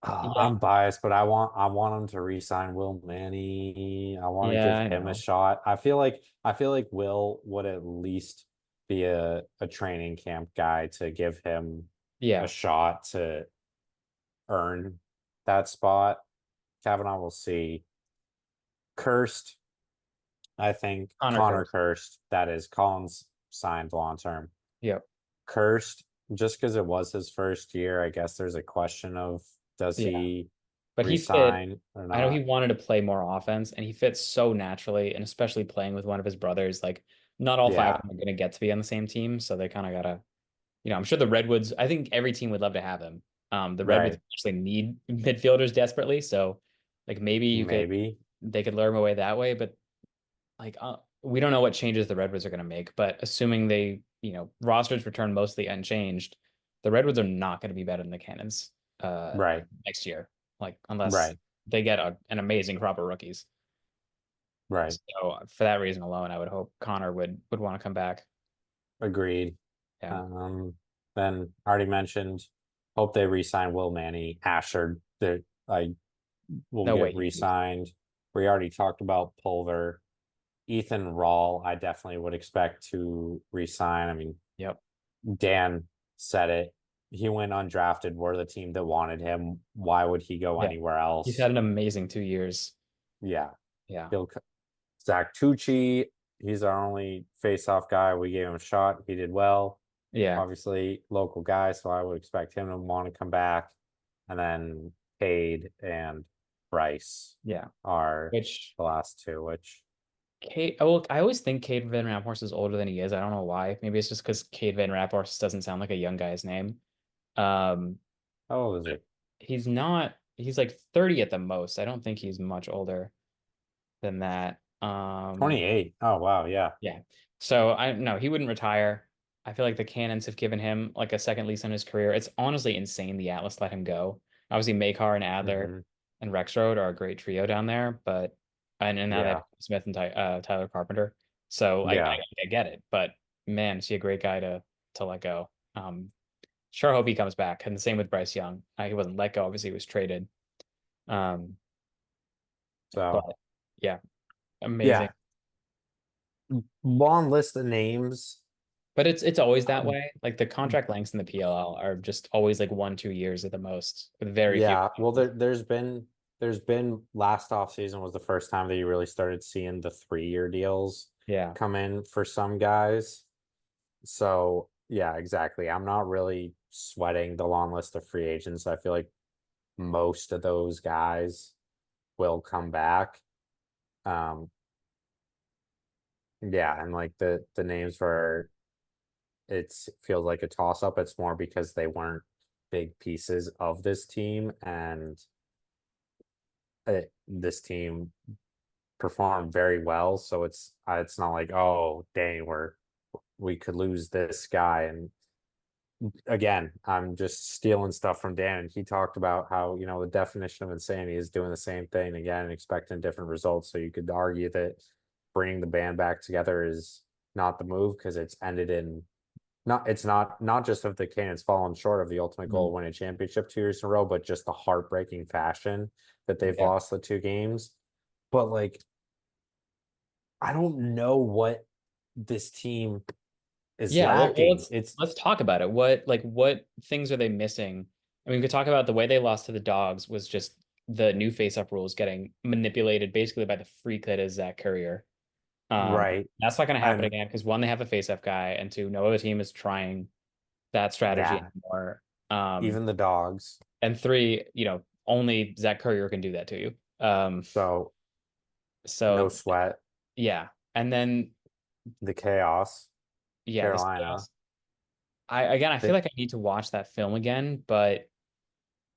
yeah, I'm biased, but I want him to re-sign Will Manny. I want to yeah. give I him a know. shot. I feel like Will would at least be a training camp guy to give him a Yeah, shot to earn that spot. Kavanaugh will see. Cursed, I think Connor Connor Curse. Cursed, that is Collins signed long term. Yep. Cursed, just because it was his first year, I guess there's a question of does Yeah. he But he fit. resign or I know he not? wanted to play more offense, and he fits so naturally, and especially playing with one of his brothers. Like, not all five of Yeah, them are going to get to be on the same team, so they kind of gotta. I'm sure the Redwoods. I think every team would love to have him. The Redwoods right. actually need midfielders desperately, so like maybe Maybe. they could lure him away that way. But like we don't know what changes the Redwoods are going to make. But assuming they rosters return mostly unchanged, the Redwoods are not going to be better than the Cannons uh Right. next year. Like unless Right. they get an amazing crop of rookies. Right. So for that reason alone, I would hope Connor would want to come back. Agreed. Yeah. Um, then already mentioned, hope they re-sign Will Manny. Asher, that I will No way get he leaves. re-signed. We already talked about Pulver. Ethan Rawl, I definitely would expect to re-sign. I mean, Yep. Dan said it. He went undrafted. We're the team that wanted him. Why would he go Yeah. anywhere He's had else? an amazing 2 years. Yeah. Yeah. He'll Zach Tucci, he's our only face-off guy. We gave him a shot. He did well. Yeah. Obviously, local guy, so I would expect him to want to come back. And then Cade and Bryce Yeah. are Which the last two, which Cade, oh, I always think Cade Van Raphorst is older than he is. I don't know why. Maybe it's just because Cade Van Raphorst doesn't sound like a young guy's name. Um, how old is he? he's not, he's like 30 at the most. I don't think he's much older than that. 28. Oh wow, yeah. Yeah. So I no, he wouldn't retire. I feel like the Cannons have given him like a second lease on his career. It's honestly insane the Atlas let him go. Obviously, Makar and Adler Hmm. and Rexroad are a great trio down there, but and now they have Yeah. Smith and Tyler Carpenter. So Yeah. I get it, but man, is he a great guy to let go. Sure hope he comes back. And the same with Bryce Young. He wasn't let go, obviously he was traded. Um, So but yeah, amazing. yeah. Long list of names. But it's always that Um, way. Like the contract lengths in the PLL are just always like 1, 2 years at the most, with very few. Yeah. Well, there's been last off season was the first time that you really started seeing the 3-year deals Yeah. come in for some guys. So yeah, exactly. I'm not really sweating the long list of free agents. I feel like most of those guys will come back. Um, yeah, and like the names for it feels like a toss up. It's more because they weren't big pieces of this team, and this team performed very well. So it's not like, oh dang, we could lose this guy. And again, I'm just stealing stuff from Dan, and he talked about how, the definition of insanity is doing the same thing again and expecting different results. So you could argue that bringing the band back together is not the move because it's ended in not just of the Cannons fallen short of the ultimate goal Mhm. of winning a championship 2 years in a row, but just the heartbreaking fashion that they've Yeah. lost the 2 games. But like, I don't know what this team is Yeah. Well, lacking. let's It's let's talk about it. What things are they missing? I mean, we could talk about the way they lost to the Dogs was just the new face-up rules getting manipulated basically by the freak that is Zach Courier. right. That's not going to happen And again because one, they have a face-up guy, and two, no other team is trying that strategy yeah, anymore. Um, even the dogs. and three, only Zach Courier can do that to you. So no So sweat. yeah, and then The chaos, yeah, this Carolina. chaos. I feel That like I need to watch that film again, but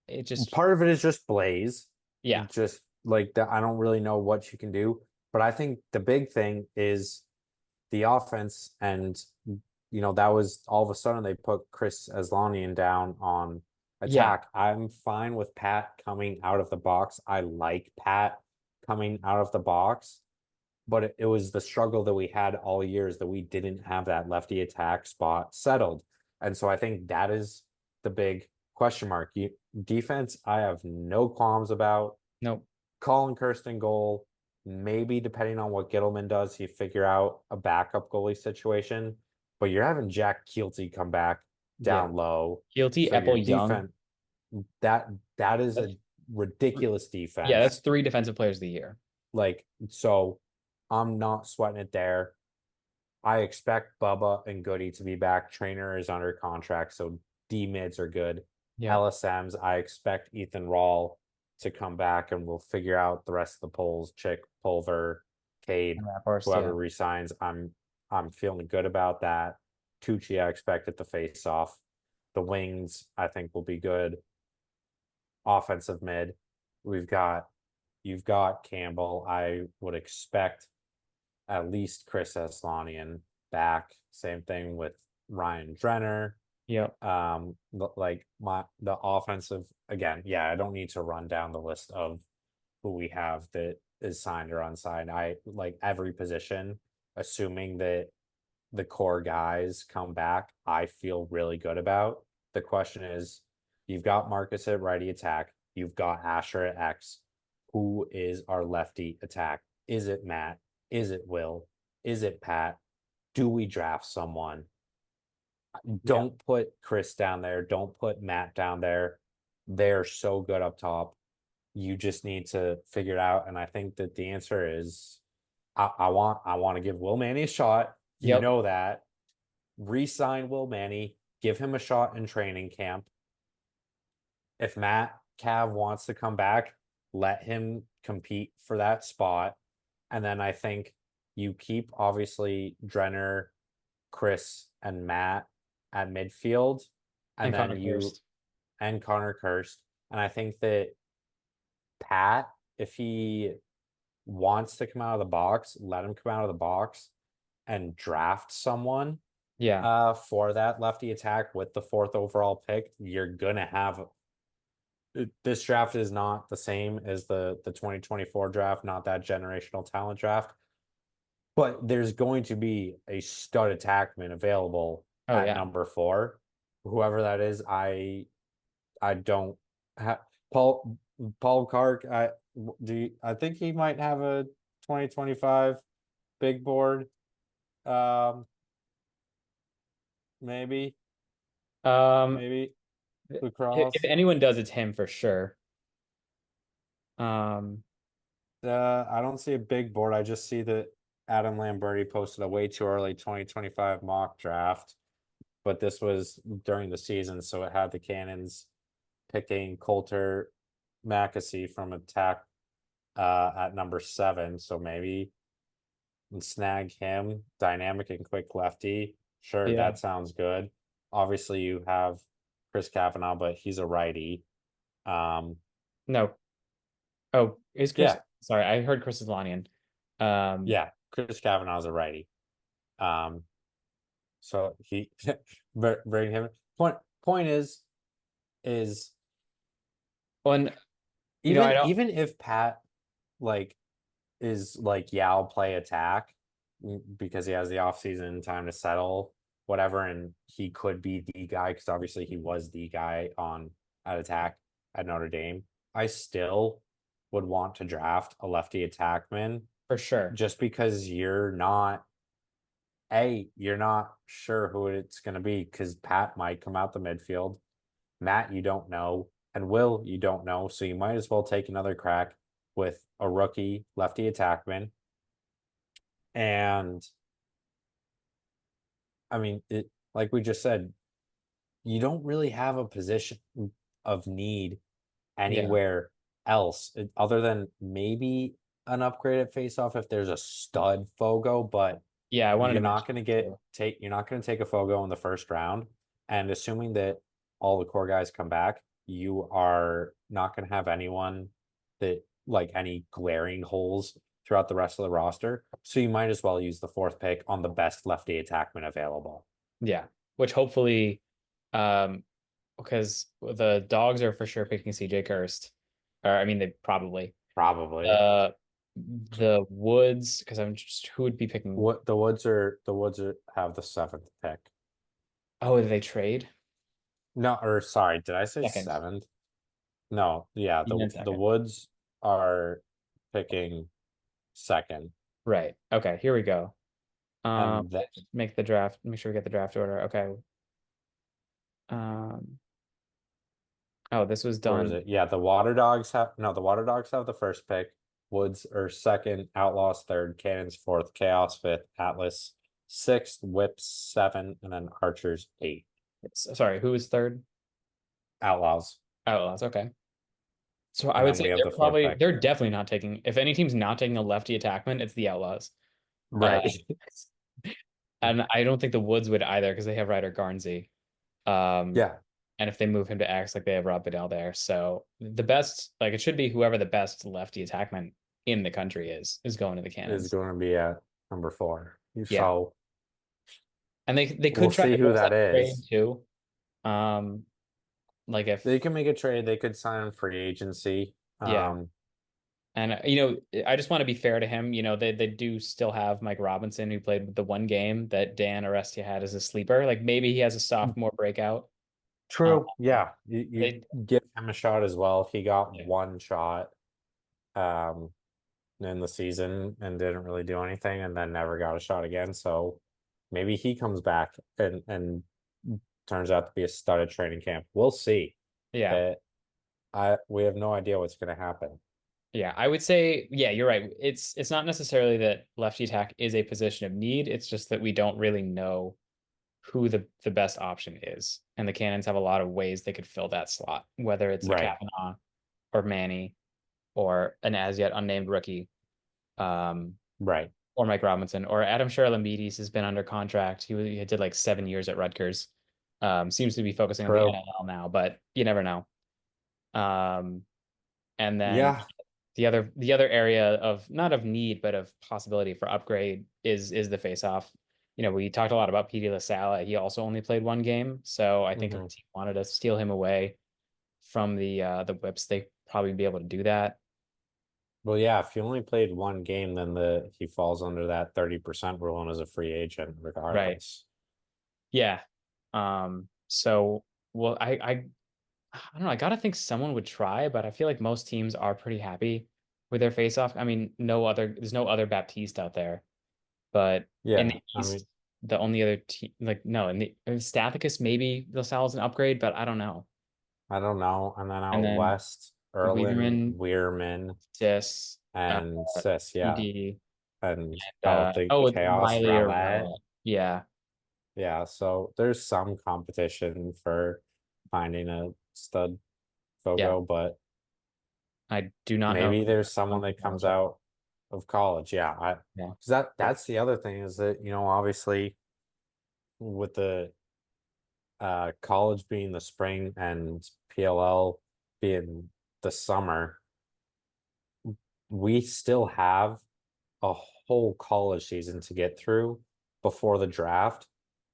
it just part of it is just Blaze. yeah, Just like that, I don't really know what you can do. But I think the big thing is the offense, and that was all of a sudden they put Chris Aslanian down on yeah, attack. I'm fine with Pat coming out of the box. I like Pat coming out of the box, but it was the struggle that we had all years that we didn't have that lefty attack spot settled. And so I think that is the big question mark. Defense, I have no qualms about. nope, Colin Kirsten goal. Maybe depending on what Gittleman does, he figure out a backup goalie situation. But you're having Jack Keelty come back yeah, down low. guilty. So your Apple Young. defense that that is That's a ridiculous yeah, that's defense. three defensive players of the year. Like, so I'm not sweating it there. I expect Bubba and Goody to be back. Trainer is under contract, so D mids are good. Yep, LSMs, I expect Ethan Rawl to come back, and we'll figure out the rest of the polls. Chick, Pulver, Cade, and Raphorst, whoever yeah, resigns. I'm feeling good about that. Tucci, I expect at the face off. The wings, I think, will be good. Offensive mid, we've got you've got Campbell. I would expect at least Chris Aslanian back. Same thing with Ryan Drenner. yep, Like the offensive again. Yeah, I don't need to run down the list of who we have that is signed or unsigned. I like every position, assuming that the core guys come back. I feel really good about. The question is, you've got Marcus at righty attack. You've got Asher at X. Who is our lefty attack? Is it Matt? Is it Will? Is it Pat? Do we draft someone? yeah, Don't put Chris down there. Don't put Matt down there. They're so good up top. You just need to figure it out. And I think that the answer is I want to give Will Manny a shot. You yep, know that. Re-sign Will Manny, give him a shot in training camp. If Matt Cav wants to come back, let him compete for that spot. And then I think you keep obviously Drenner, Chris, and Matt at midfield, and And then Connor you first. and Connor Kirst. And I think that Pat, if he wants to come out of the box, let him come out of the box and draft someone Yeah. for that lefty attack with the fourth overall pick. You're gonna have this draft is not the same as the 2024 draft, not that generational talent draft, but there's going to be a stud attackman available Oh at yeah. number 4. Whoever that is, I don't have Paul Kark. I think he might have a 2025 big board. Um, maybe, Um, maybe if lacrosse. anyone does, it's him for sure. Um, I don't see a big board. I just see that Adam Lamberti posted a way too early 2025 mock draft, but this was during the season, so it had the Cannons picking Coulter Mackesy from attack at number 7. So maybe snag him, dynamic and quick lefty. Sure, yeah. that sounds good. Obviously, you have Chris Kavanaugh, but he's a righty. Um, No. Oh, is Chris? yeah, Sorry, I heard Chris is Lanian. Um, yeah, Chris Kavanaugh's a righty. Um, so he bring him. Point is and I even don't even if Pat like is like, yeah, I'll play attack because he has the offseason time to settle, whatever, and he could be the guy because obviously he was the guy on at attack at Notre Dame. I still would want to draft a lefty attackman for sure. just because you're not sure who it's going to be because Pat might come out the midfield. Matt, you don't know. And Will, you don't know. So you might as well take another crack with a rookie lefty attackman. And I mean, like we just said, you don't really have a position of need Yeah. anywhere else other than maybe an upgrade at faceoff if there's a stud Fogo, but Yeah, I wanted to mention that too. you're not going to take a Fogo in the first round. And assuming that all the core guys come back, you are not going to have anyone that like any glaring holes throughout the rest of the roster. So you might as well use the fourth pick on the best lefty attackman available. Yeah. Which hopefully, um, because the dogs are for sure picking CJ Kirst. Or I mean they probably. Probably. Uh the Woods, because I'm just who would be picking. What the Woods have the 7th pick. Oh, did they trade? No, or sorry, did I say Second. 7th? No, yeah, You meant the second. Woods are picking 2nd, Right. Okay, here we go. and that Let's make the draft, make sure we get the draft order. Okay. Um, oh, this was where is done. it? Yeah, the Water Dogs have no, the Water Dogs have the first pick. Woods are 2nd, Outlaws 3rd, Cannons 4th, Chaos 5th, Atlas 6th, Whips 7, and then Archers 8. Sorry, who was third? Outlaws, Outlaws. Okay. So I and would then say we have the fourth pick. they're definitely not taking, if any team's not taking a lefty attackman, it's the Outlaws. Uh, Right. and I don't think the Woods would either because they have Ryder Garnsey. Um, Yeah, and if they move him to X, like they have Rob Bedell there. So the best, like it should be whoever the best lefty attackman in the country is going to the is Cannons. going to be at number 4. Yeah. So And they could we'll try see to who force that that trade is. too. Um, like They if can make a trade. They could sign on free agency. yeah. And I just want to be fair to him. They do still have Mike Robinson who played the one game that Dan Arestia had as a sleeper. Like maybe he has a sophomore breakout. Uh, True. Yeah. You they give him a shot as well. He got yeah. one shot um in the season and didn't really do anything and then never got a shot again. So maybe he comes back and turns out to be a stud at training camp. We'll see. Yeah. Uh, I we have no idea what's gonna happen. Yeah, I would say, yeah, you're right. It's not necessarily that lefty attack is a position of need. It's just that we don't really know who the best option is. And the Cannons have a lot of ways they could fill that slot, whether it's a Right. Kavanaugh. or Manny or an as yet unnamed rookie, um, Right. or Mike Robinson or Adam Sherlamidis has been under contract. He did like 7 years at Rutgers. Seems to be focusing on the True. NLL now, but you never know. Um, and then Yeah. the other area of not of need but of possibility for upgrade is the face-off. We talked a lot about Petey LaSalle. He also only played one game, so I think if Hmm. the team wanted to steal him away from the Whips, they probably be able to do that. Well, yeah, if he only played one game, then he falls under that 30% rule and is a free agent Right. regardless. Yeah. So well, I don't know. I gotta think someone would try, but I feel like most teams are pretty happy with their face-off. I mean, there's no other Baptiste out there. But in Yeah, the I mean, East, the only other team, like, no, in Stathicus, maybe LaSalle's an upgrade, but I don't know. I don't know. And then And out then west, Erlin, Weaverman, Weirman, Sis, and Sis, yeah. PD, And the oh, with Chaos Riley or Rowlett. Rella. Yeah, Yeah, so there's some competition for finding a stud yeah. Fogo, but I do not know maybe who there's someone on that comes college. out of college. Yeah, I Yeah, because that's the other thing is that, obviously with the college being the spring and PLL being the summer, we still have a whole college season to get through before the draft.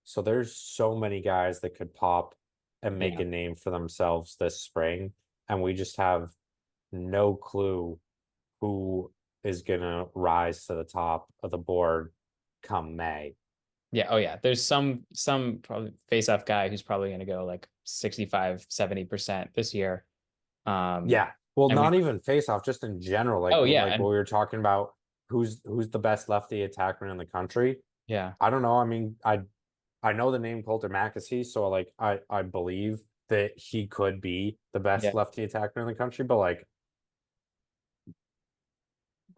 So there's so many guys that could pop and make yeah, a name for themselves this spring. And we just have no clue who is gonna rise to the top of the board come May. yeah. Oh, yeah. There's some probably face-off guy who's probably going to go like 65, 70% this year. Um, Yeah. Well, and we, not even face off, just in general. Like oh yeah, like what and we were talking about, who's the best lefty attacker in the country? yeah, I don't know. I mean, I know the name Coulter McAsee, so like I believe that he could be the best yeah. lefty attacker in the country, but like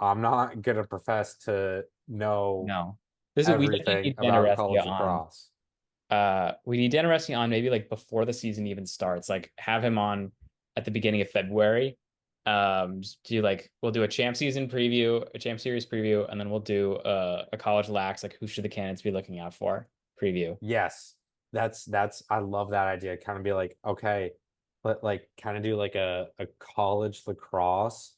I'm not gonna profess to know No, we definitely everything need about Denarestia college on. lacrosse. We need Denarestia on maybe like before the season even starts. Like have him on at the beginning of February. Just do like we'll do a champ season preview, a champ series preview, and then we'll do a college lax like who should the candidates be looking out for preview. Yes, that's I love that idea. Kind of be like, okay, but like kind of do like a college lacrosse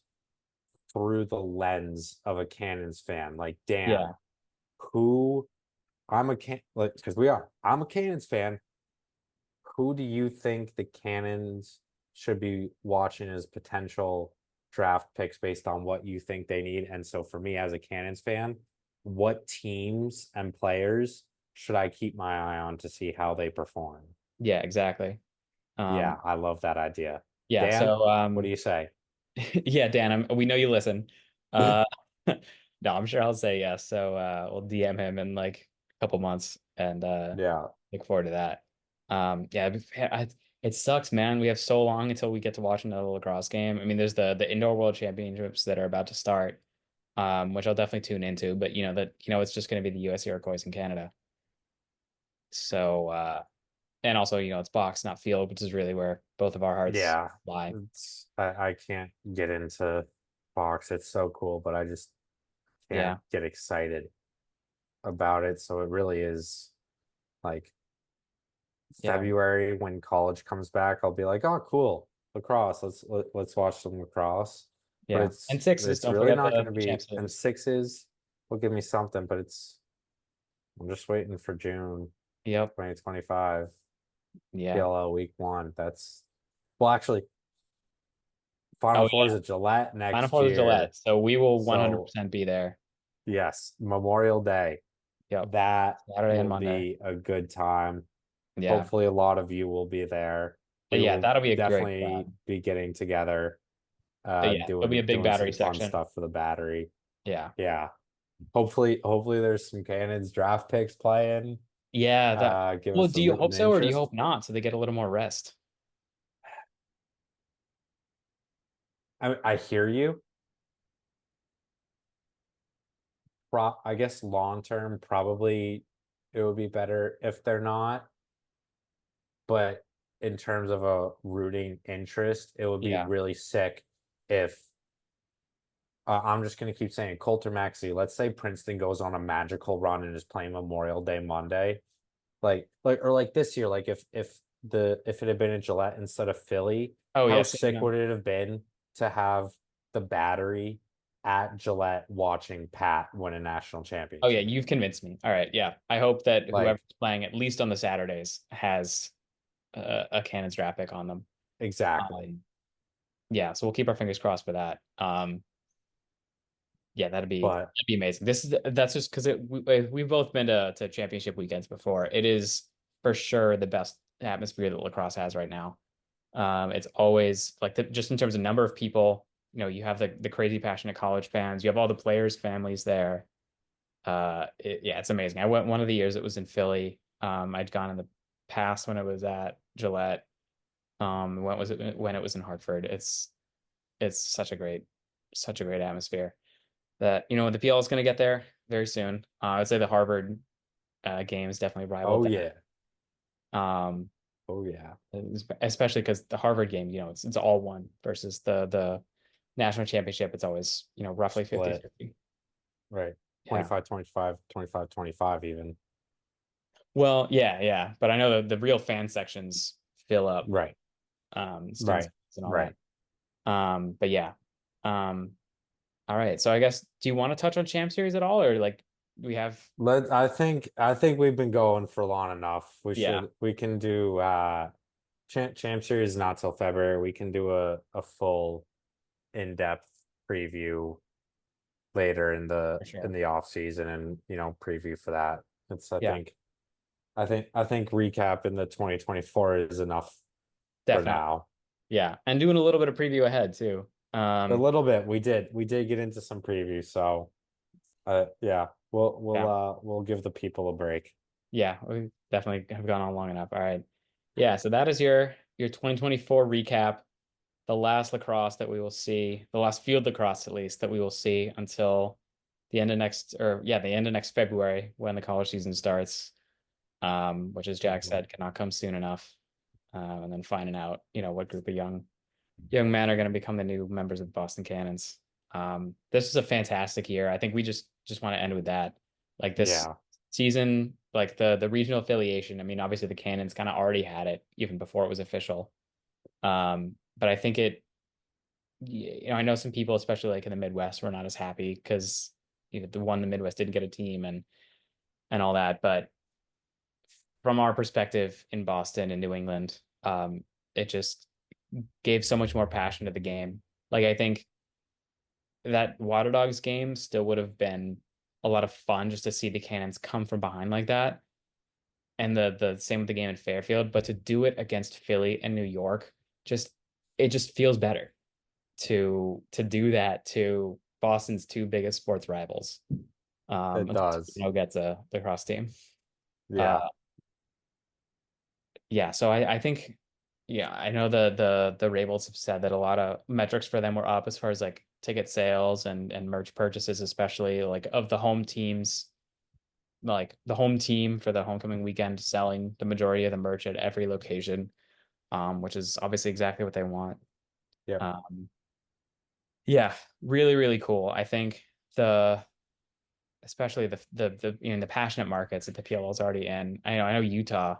through the lens of a Cannons fan. Like, Dan, Yeah, who I'm a can like because we are. I'm a Cannons fan. Who do you think the Cannons should be watching as potential draft picks based on what you think they need? And so for me as a Cannons fan, what teams and players should I keep my eye on to see how they perform? yeah, exactly. Yeah, Um, I love that idea. yeah. Dan, So what do you say? yeah, Dan, we know you listen. Uh, no, I'm sure I'll say yes. So we'll DM him in like a couple months and Yeah. look forward to that. Yeah, it sucks, man. We have so long until we get to watch another lacrosse game. I mean, there's the indoor world championships that are about to start, which I'll definitely tune into. But it's just going to be the U.S. Iroquois in Canada. So and also it's box, not field, which is really where both of our hearts Yeah. lie. I can't get into box. It's so cool, but I just can't Yeah, get excited about it. So it really is like yeah, February when college comes back, I'll be like, "Oh, cool. Lacrosse. Let's watch some lacrosse." But yeah. And sixes, it's don't really forget not going the to champ be and series. sixes will give me something, but I'm just waiting for June Yep. 2025 Yeah. PLL week 1. That's well, actually, Final Oh Four yeah. is at Gillette Final next Four is Gillette. year. So we will So, 100% be there. yes, Memorial Day. Yep. That Saturday and will Monday. be a good time. Yeah. Hopefully, a lot of you will be there. We Yeah, will that'll be a great definitely crowd. be getting together, Yeah, there'll be a big doing battery some fun section. stuff for the battery. Yeah. Yeah. Hopefully there's some Cannons draft picks playing. Yeah, that Give well, us a do you rooting hope so or do you interest. hope not so they get a little more rest? I hear you. I guess long term, probably it would be better if they're not. But in terms of a rooting interest, it would be Yeah. really sick if I'm just going to keep saying Coulter Maxey, let's say Princeton goes on a magical run and is playing Memorial Day Monday, or like this year, like if it had been in Gillette instead of Philly, Oh how yeah, sick would it have been to have the Battery at Gillette watching Pat win a national oh yeah, championship? you've convinced me. All right, yeah. I hope that whoever's Like, playing at least on the Saturdays has a Cannons draft pick on them. exactly. Um, yeah, so we'll keep our fingers crossed for that. Yeah, But that'd be amazing. That's just because we've both been to championship weekends before. It is for sure the best atmosphere that lacrosse has right now. It's always like just in terms of number of people. You have the crazy passionate college fans. You have all the players' families there. Yeah, it's amazing. I went one of the years it was in Philly. I'd gone in the past when it was at Gillette. When it was in Hartford. It's such a great atmosphere that the PL is going to get there very soon. I would say the Harvard games definitely rivaled oh that. yeah, Um, oh yeah, Especially because the Harvard game, it's all one versus the national championship. It's always roughly fifty split, fifty. right. Yeah. 25-25 even. Well, yeah, yeah, but I know the real fan sections fill up, Right, student right, sections and all right. that. But yeah. Um, all right. So I guess do you want to touch on Champ Series at all, or like we have? I think we've been going for long enough. Yeah, We can do Champ Series not till February. We can do a full in-depth preview later in for in sure. the off season and preview for that. It's Yeah, I think recap in the 2024 is enough for definitely. now. Yeah, and doing a little bit of preview ahead too. A little bit we did get into some previews, so yeah, Yeah, we'll give the people a break. yeah, we definitely have gone on long enough. All right. Yeah, so that is your 2024 recap, the last lacrosse that we will see, the last field lacrosse at least that we will see until the end of the end of next February when the college season starts. Which as Jack Mhm. said, cannot come soon enough. And then finding out, what group of young men are going to become the new members of the Boston Cannons. This is a fantastic year. I think we just want to end with that. Like this Yeah. season, like the regional affiliation. I mean, obviously the Cannons kind of already had it even before it was official. But I think I know some people, especially like in the Midwest, were not as happy because the Midwest didn't get a team and all that. But from our perspective in Boston and New England, it just gave so much more passion to the game. Like I think that Water Dogs game still would have been a lot of fun just to see the Cannons come from behind like that. And the same with the game in Fairfield, but to do it against Philly and New York, just it just feels better to do that to Boston's two biggest sports rivals. It Until does. gets the cross team. Uh, Yeah. yeah, so I think yeah, I know the Ravens have said that a lot of metrics for them were up as far as like ticket sales and merch purchases, especially like of the home teams, like the home team for the homecoming weekend selling the majority of the merch at every location, which is obviously exactly what they want. Yep. Um, yeah, really, really cool. I think the especially the passionate markets that the PLL is already in. I know Utah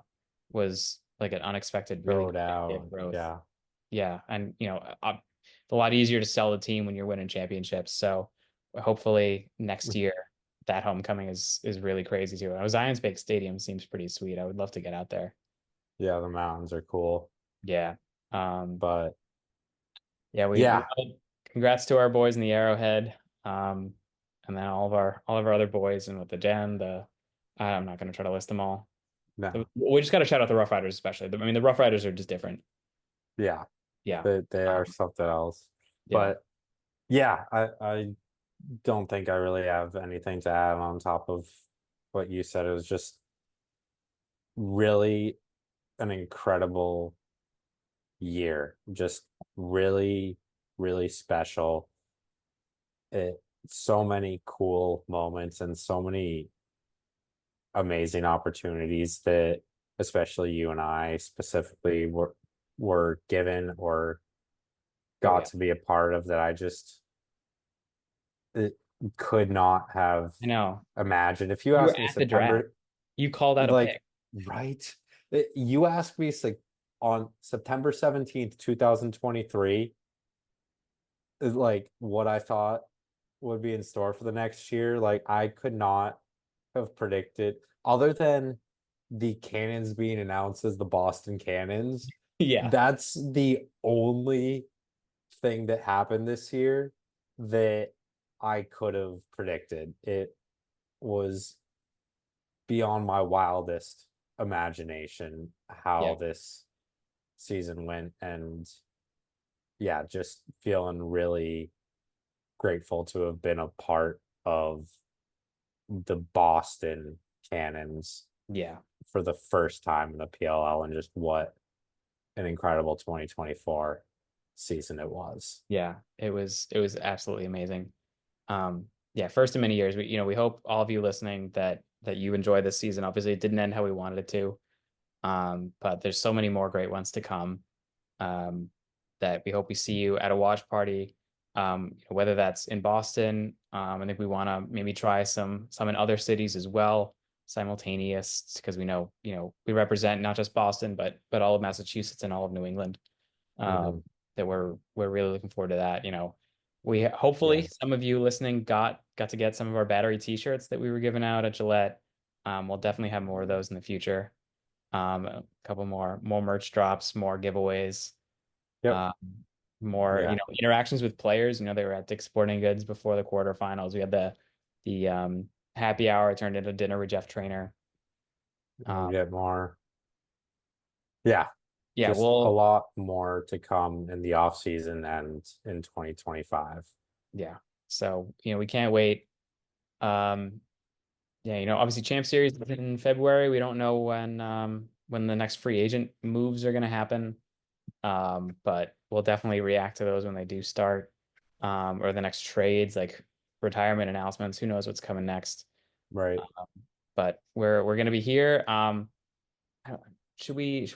was like an unexpected, really Showed out. big growth. Yeah. Yeah, and a lot easier to sell the team when you're winning championships. So hopefully next year that homecoming is really crazy too. Zions Bank Stadium seems pretty sweet. I would love to get out there. Yeah, the mountains are cool. Yeah. Um, But yeah, yeah, congrats to our boys in the Arrowhead. Um, and then all of our other boys and with the Den, I'm not going to try to list them all. no. We just got to shout out the Rough Riders, especially. I mean, the Rough Riders are just different. Yeah. Yeah. They are Um, something else. yeah. But yeah, I don't think I really have anything to add on top of what you said. It was just really an incredible year. Just really, really special. So many cool moments and so many amazing opportunities that especially you and I specifically were given or Oh got yeah, to be a part of that I just it could not have I know. imagined. If you You were asked me at the draft. September, You called out a like, pick. right? You asked me like on September 17th, 2023, like what I thought would be in store for the next year. Like I could not have predicted, other than the Cannons being announced as the Boston Cannons. Yeah, That's the only thing that happened this year that I could have predicted. It was beyond my wildest imagination how yeah, this season went. And yeah, just feeling really grateful to have been a part of the Boston Cannons yeah, for the first time in the PLL, and just what an incredible 2024 season it was. yeah. It was absolutely amazing. Yeah, first in many years. We hope all of you listening that you enjoy this season. Obviously, it didn't end how we wanted it to. But there's so many more great ones to come. Um, that we hope we see you at a watch party. Whether that's in Boston. I think we want to maybe try some in other cities as well, simultaneous, because we know, we represent not just Boston, but all of Massachusetts and all of New England. Mhm. That we're really looking forward to that. We hopefully Yeah. some of you listening got to get some of our battery t-shirts that we were giving out at Gillette. We'll definitely have more of those in the future. A couple more merch drops, more giveaways, Yep. um, more Yeah. interactions with players. They were at Dick's Sporting Goods before the quarterfinals. We had the happy hour turned into dinner with Jeff Trainer. We'll Um, get more. Yeah. yeah, Just a we'll lot more to come in the off season and in 2025. yeah. So we can't wait. Um, Yeah, obviously Champ Series is in February. We don't know when the next free agent moves are going to happen. But we'll definitely react to those when they do start. Or the next trades, like retirement announcements. Who knows what's coming next? Right. Um, but we're going to be here. I don't- should we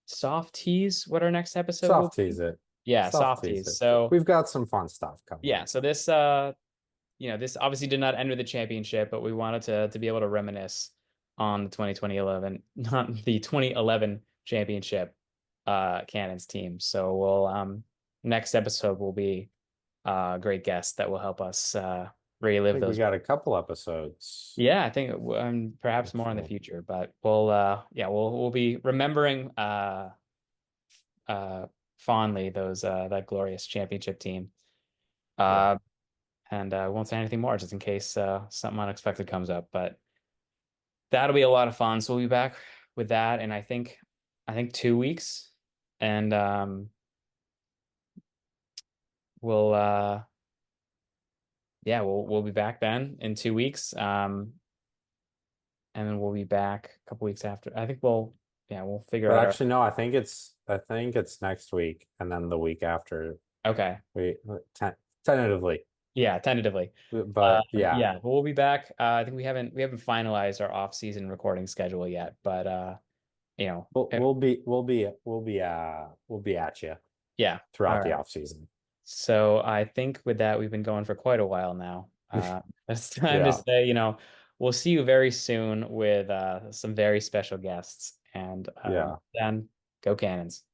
soft tease what our next episode will Soft be? tease it. Yeah, Soft soft tease tease. it. So We've got some fun stuff coming yeah, up. so this obviously did not end with the championship, but we wanted to be able to reminisce on the 2011, not the 2011 championship Cannons team. So we'll next episode will be a great guest that will help us I relive think we those. got a couple episodes, Yeah, I think perhaps which more in the will, future, but we'll be remembering uh fondly those that glorious championship team. yeah. Uh and won't say anything more just in case something unexpected comes up. But that'll be a lot of fun. So we'll be back with that, and I think 2 weeks, and we'll yeah we'll be back then in 2 weeks, and then we'll be back a couple weeks after. I think we'll figure But out our actually, no, I think it's next week and then the week after. okay. We tentatively, Yeah, tentatively. but yeah, Yeah, but we'll be back. I think we haven't finalized our off-season recording schedule yet, but you know, we'll eh, we'll be we'll be we'll be we'll be at you yeah. All throughout the right. off season. So I think with that, we've been going for quite a while now. It's time to Yeah, say, we'll see you very soon with some very special guests. And yeah. then go Cannons.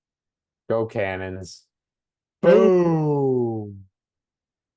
Go Cannons. Boom. Boo!